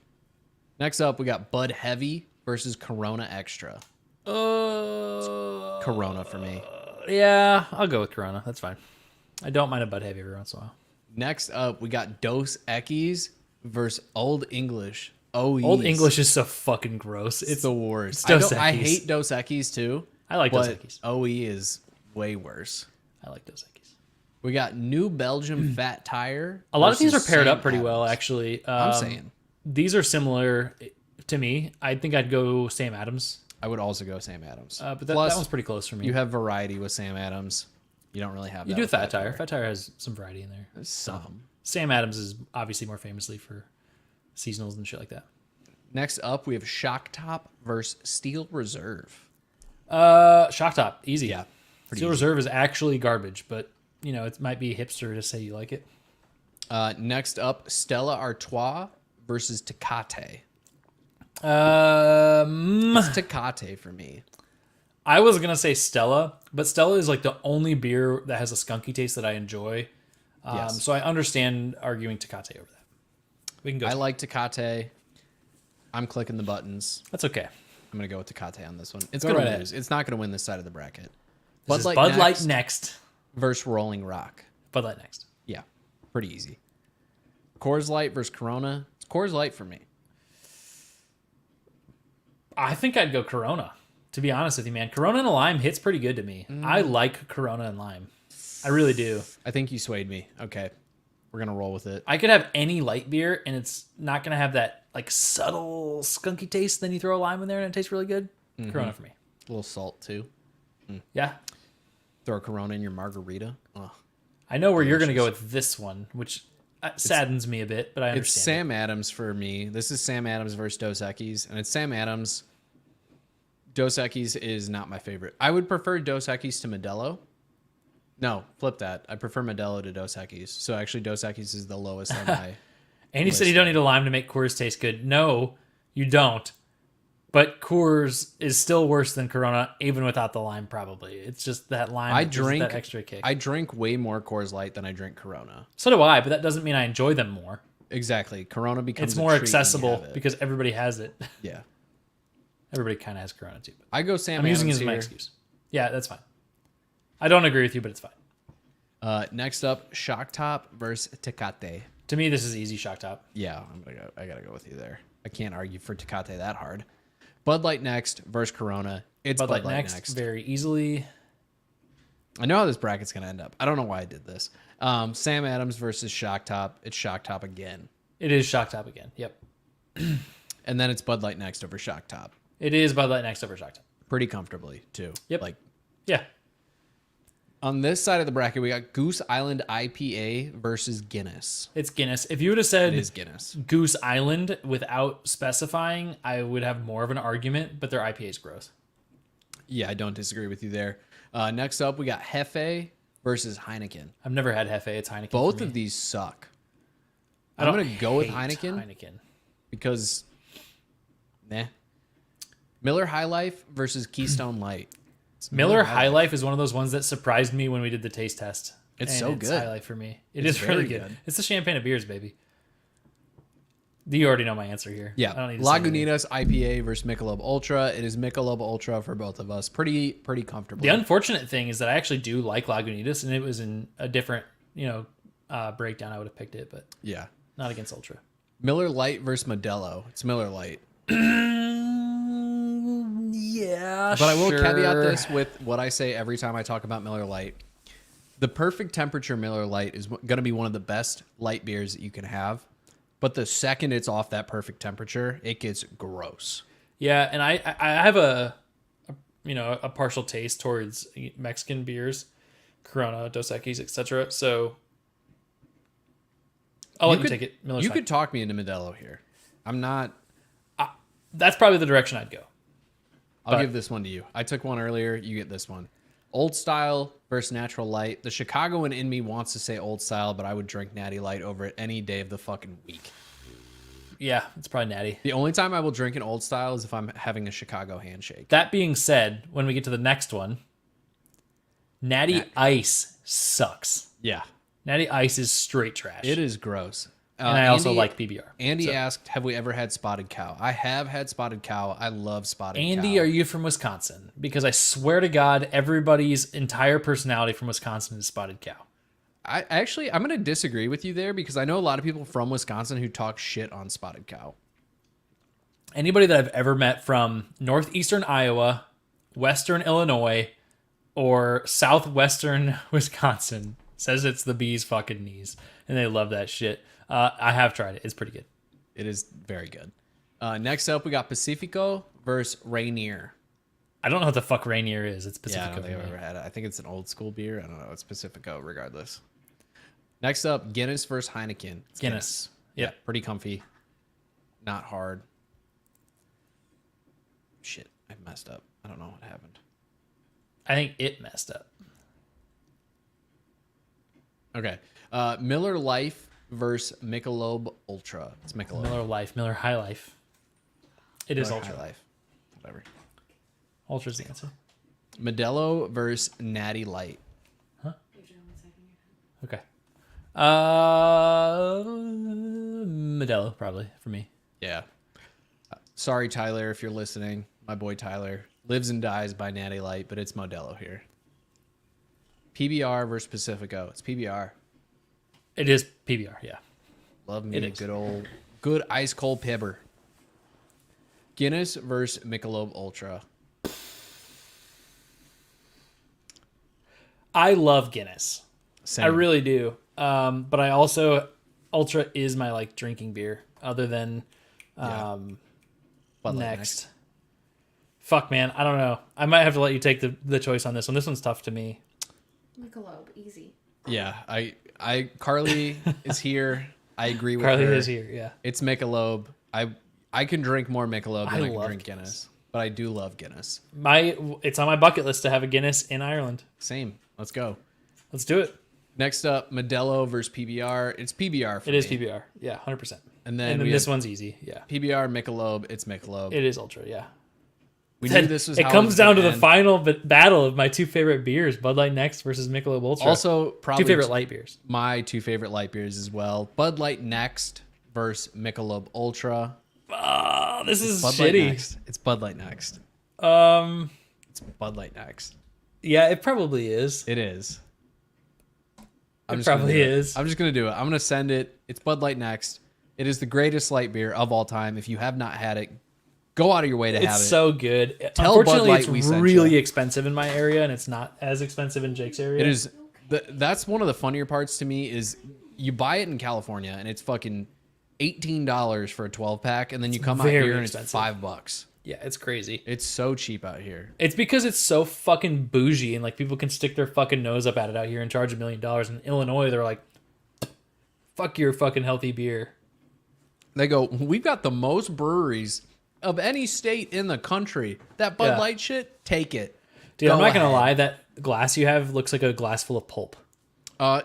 Next up, we got Bud Heavy versus Corona Extra. Corona for me. Yeah, I'll go with Corona. That's fine. I don't mind a Bud Heavy every once in a while. Next up, we got Dos Equis versus Old English. Old English is so fucking gross. It's It's the worst. it's Dos I Equis. hate Dos Equis too. I like Dos but Equis. OE is way worse. I like Dos Equis. We got New Belgium Fat Tire. A lot of these are versus paired Sam up pretty well, Adams. actually. I'm saying. These are similar to me. I think I'd go Sam Adams, I would also go Sam Adams. but that Plus, one's pretty close for me. you have variety with Sam Adams. You don't really have. You that do with Fat Tire. Fat Tire has some variety in there. Some. Sam Adams is obviously more famously for seasonals and shit like that. Next up, we have Shock Top versus Steel Reserve. Shock Top, easy. Yeah, pretty Steel easy. Reserve is actually garbage, but it might be hipster to say you like it. Next up, Stella Artois versus Tecate. Um, It's Tecate for me. I was gonna say Stella, but Stella is like the only beer that has a skunky taste that I enjoy. Yes. So I understand arguing Tecate over that. We can go. I like Tecate. I'm clicking the buttons. That's okay. I'm gonna go with Tecate on this one. It's Go gonna right ahead. lose. It's not gonna win this side of the bracket. This is Bud Light next next. versus Rolling Rock. Bud Light next. Yeah, pretty easy. Coors Light versus Corona. It's Coors Light for me. I think I'd go Corona. To be honest with you, man, Corona and a lime hits pretty good to me. I like Corona and lime. I really do. I think you swayed me. Okay, we're gonna roll with it. I could have any light beer, and it's not gonna have that like subtle skunky taste. Then you throw a lime in there, and it tastes really good. Corona for me. A little salt too. Yeah, Throw a Corona in your margarita. Ugh. I know where you're gonna go with this one, which saddens me a bit, but I It's understand. Sam Adams for me. This is Sam Adams versus Dos Equis, and it's Sam Adams. Dos Equis is not my favorite. I would prefer Dos Equis to Modelo. No, flip that. I prefer Modelo to Dos Equis. So actually, Dos Equis is the lowest on my. And you said you don't need a lime to make Coors taste good. No, you don't. But Coors is still worse than Corona, even without the lime. Probably, it's just that lime. I that gives it drink that extra kick. I drink way more Coors Light than I drink Corona. So do I, but that doesn't mean I enjoy them more. Exactly, Corona becomes It's a more treat when you accessible have it. because everybody has it. Yeah, Everybody kind of has Corona too. But I go Sam. I'm using it Adams as my here. excuse. Yeah, that's fine. I don't agree with you, but it's fine. Next up, Shock Top versus Tecate. To me, this is easy shock top. Yeah, I gotta go with you there. I can't argue for Tecate that hard. Bud Light next versus Corona. It's Bud Light next, very easily. I know how this bracket's gonna end up. I don't know why I did this. Sam Adams versus Shock Top. It's Shock Top again, It is shock top again. Yep. and then it's Bud Light next over Shock Top, It is Bud Light next over shock top. pretty comfortably too. Yep. Like Yeah. on this side of the bracket, we got Goose Island IPA versus Guinness. It's Guinness. If you would have said It is Guinness. Goose Island without specifying, I would have more of an argument, but their IPA is gross. Yeah, I don't disagree with you there. Next up, we got Hefe versus Heineken. I've never had Hefe. It's Heineken. Both for me. of these suck. I I'm don't gonna go with hate Heineken. Because, nah. Miller High Life versus Keystone Light. It's Miller High Life is one of those ones that surprised me when we did the taste test. It's And so good. High Life for me. It It's is really very good. good. It's the champagne of beers, baby. You already know my answer here. Yeah, I don't need to say anything. Lagunitas IPA versus Michelob Ultra. It is Michelob Ultra for both of us. Pretty comfortable. The unfortunate thing is that I actually do like Lagunitas, and it was in a different, breakdown. I would have picked it, but Yeah. not against Ultra. Miller Lite versus Modelo. It's Miller Lite. Yeah, But I will caveat this with what I say every time I talk about Miller Lite. The perfect temperature Miller Lite is going to be one of the best light beers that you can have. But the second it's off that perfect temperature, it gets gross. Yeah, and I have a a partial taste towards Mexican beers, Corona, Dos Equis, etc. So I'll let you take it. Miller's You fine. could talk me into Modelo here. I'm not. That's probably the direction I'd go. I'll But- give this one to you. I took one earlier. You get this one. Old Style versus Natural Light. The Chicagoan in me wants to say Old Style, but I would drink Natty Light over it any day of the fucking week. Yeah, it's probably Natty. The only time I will drink an Old Style is if I'm having a Chicago handshake. That being said, when we get to the next one, Natty Ice sucks. Yeah, Natty Ice is straight trash. it is gross. And I also Andy- like PBR. Andy So- asked, "Have we ever had Spotted Cow?" I have had Spotted Cow. I love Spotted Cow. Andy, are you from Wisconsin? Because I swear to God, everybody's entire personality from Wisconsin is Spotted Cow. I'm going to disagree with you there because I know a lot of people from Wisconsin who talk shit on Spotted Cow. Anybody that I've ever met from northeastern Iowa, western Illinois, or southwestern Wisconsin says it's the bee's fucking knees, and they love that shit. I have tried it. It's pretty good. It is very good. Next up, we got Pacifico versus Rainier. I don't know what the fuck Rainier is. It's Yeah, I Pacifico. don't think I've ever had it. I think it's an old school beer. I don't know. It's Pacifico, regardless. Next up, Guinness versus Heineken. It's Guinness. Yep. Pretty comfy. Not hard. Shit, I messed up. I don't know what happened. I think it messed up. Okay. Miller Life versus Michelob Ultra. It's Michelob. Miller Life, Miller High Life. It is Miller Ultra. High Life. Whatever. Ultra's the answer. Modelo versus Natty Light. Give Joe 1 second. Okay. Modelo, probably, for me. Yeah. Sorry, Tyler, if you're listening. My boy Tyler lives and dies by Natty Light, but it's Modelo here. PBR versus Pacifico. It's PBR. It is PBR, yeah. Love me It a is. good ice cold pibber. Guinness versus Michelob Ultra. I love Guinness. Same. I really do. But I also Ultra is my like drinking beer, other than Yeah. Bud Light next. Fuck man, I don't know. I might have to let you take the choice on this one. This one's tough to me. Michelob, easy. Yeah, Carly is here. I agree with Carly her. is here, yeah. It's Michelob. I can drink more Michelob than I can love drink Guinness, but I do love Guinness. It's on my bucket list to have a Guinness in Ireland. Same. Let's go. Let's do it. Next up, Modelo versus PBR. It's PBR for It is me. PBR, yeah, 100%. And then, And we this have one's easy, yeah. PBR, Michelob. It's Michelob. It is Ultra, yeah. We knew this was It how comes was down to gonna the end. final battle of my two favorite beers, Bud Light Next versus Michelob Ultra. Also, probably two favorite light beers. my two favorite light beers as well. Bud Light Next versus Michelob Ultra. Oh, this is Bud Light shitty. Next. It's Bud Light Next. It's Bud Light Next. Yeah, it probably is. It is. It just gonna probably do it. is. I'm just gonna do it. I'm gonna send it. It's Bud Light Next. It is the greatest light beer of all time. If you have not had it, go out of your way to have It's it. so good. Tell Bud Unfortunately, Light it's we sent really ya. expensive in my area, and it's not as expensive in Jake's area. It is. That's one of the funnier parts to me is you buy it in California and it's fucking $18 for a 12 pack, and then you come out very here and it's expensive. $5. Yeah, it's crazy. It's so cheap out here. It's because it's so fucking bougie, and like people can stick their fucking nose up at it out here and charge $1 million. In Illinois, they're like, "Fuck your fucking healthy beer." They go, we've got the most breweries of any state in the country. That Bud Yeah. Light shit, take it. Dude, I'm Go not gonna ahead. lie. That glass you have looks like a glass full of pulp.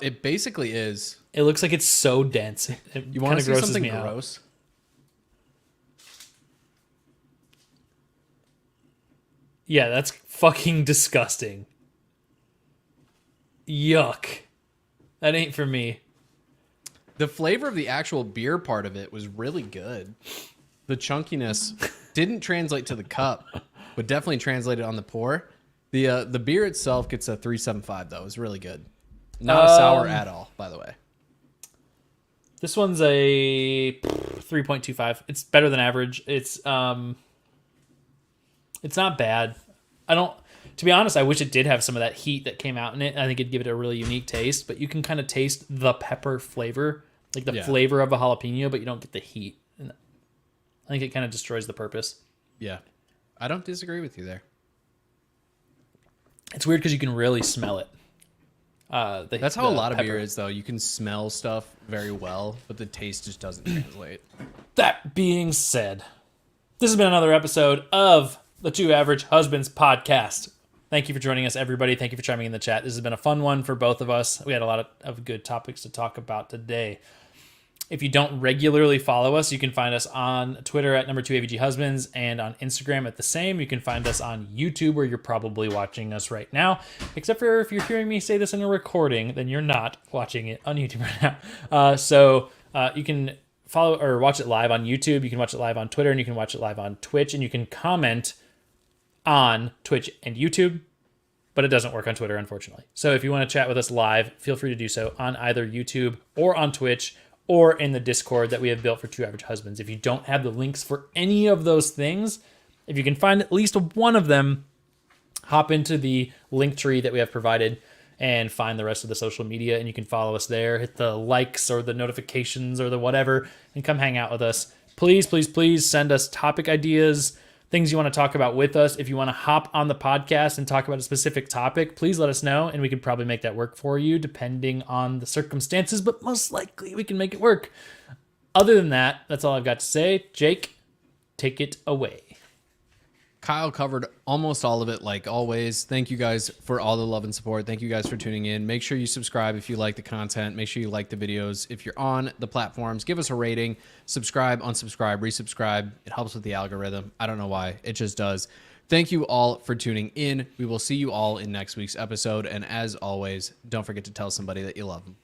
It basically is. It looks like it's so dense. It You want kinda to see grosses something me out. gross? Yeah, that's fucking disgusting. Yuck. That ain't for me. The flavor of the actual beer part of it was really good. The chunkiness didn't translate to the cup, but definitely translated on the pour. The beer itself gets a 3.75 though. It's really good. Not sour at all, by the way. This one's a 3.25. It's better than average. It's not bad. To be honest, I wish it did have some of that heat that came out in it. I think it'd give it a really unique taste, but you can kind of taste the pepper flavor, like the Yeah. flavor of a jalapeno, but you don't get the heat. And I think it kind of destroys the purpose. Yeah. I don't disagree with you there. It's weird because you can really smell it. That's how a lot of pepper. beer is, though. You can smell stuff very well, but the taste just doesn't translate. That being said, this has been another episode of the Two Average Husbands podcast. Thank you for joining us, everybody. Thank you for chiming in the chat. This has been a fun one for both of us. We had a lot of good topics to talk about today. If you don't regularly follow us, you can find us on Twitter at #2AVGHusbands and on Instagram at the same. You can find us on YouTube, where you're probably watching us right now. Except for if you're hearing me say this in a recording, then you're not watching it on YouTube right now. So you can follow or watch it live on YouTube. You can watch it live on Twitter, and you can watch it live on Twitch, and you can comment on Twitch and YouTube. But it doesn't work on Twitter, unfortunately. So if you want to chat with us live, feel free to do so on either YouTube or on Twitch, or in the Discord that we have built for Two Average Husbands. If you don't have the links for any of those things, if you can find at least one of them, hop into the link tree that we have provided and find the rest of the social media, and you can follow us there. Hit the likes or the notifications or the whatever, and come hang out with us. Please, please, please send us topic ideas, things you want to talk about with us. If you want to hop on the podcast and talk about a specific topic, please let us know, and we can probably make that work for you depending on the circumstances, but most likely we can make it work. Other than that, that's all I've got to say. Jake, take it away. Kyle covered almost all of it, like always. Thank you guys for all the love and support. Thank you guys for tuning in. Make sure you subscribe if you like the content. Make sure you like the videos. If you're on the platforms, give us a rating. Subscribe, unsubscribe, resubscribe. It helps with the algorithm. I don't know why. It just does. Thank you all for tuning in. We will see you all in next week's episode. And as always, don't forget to tell somebody that you love them.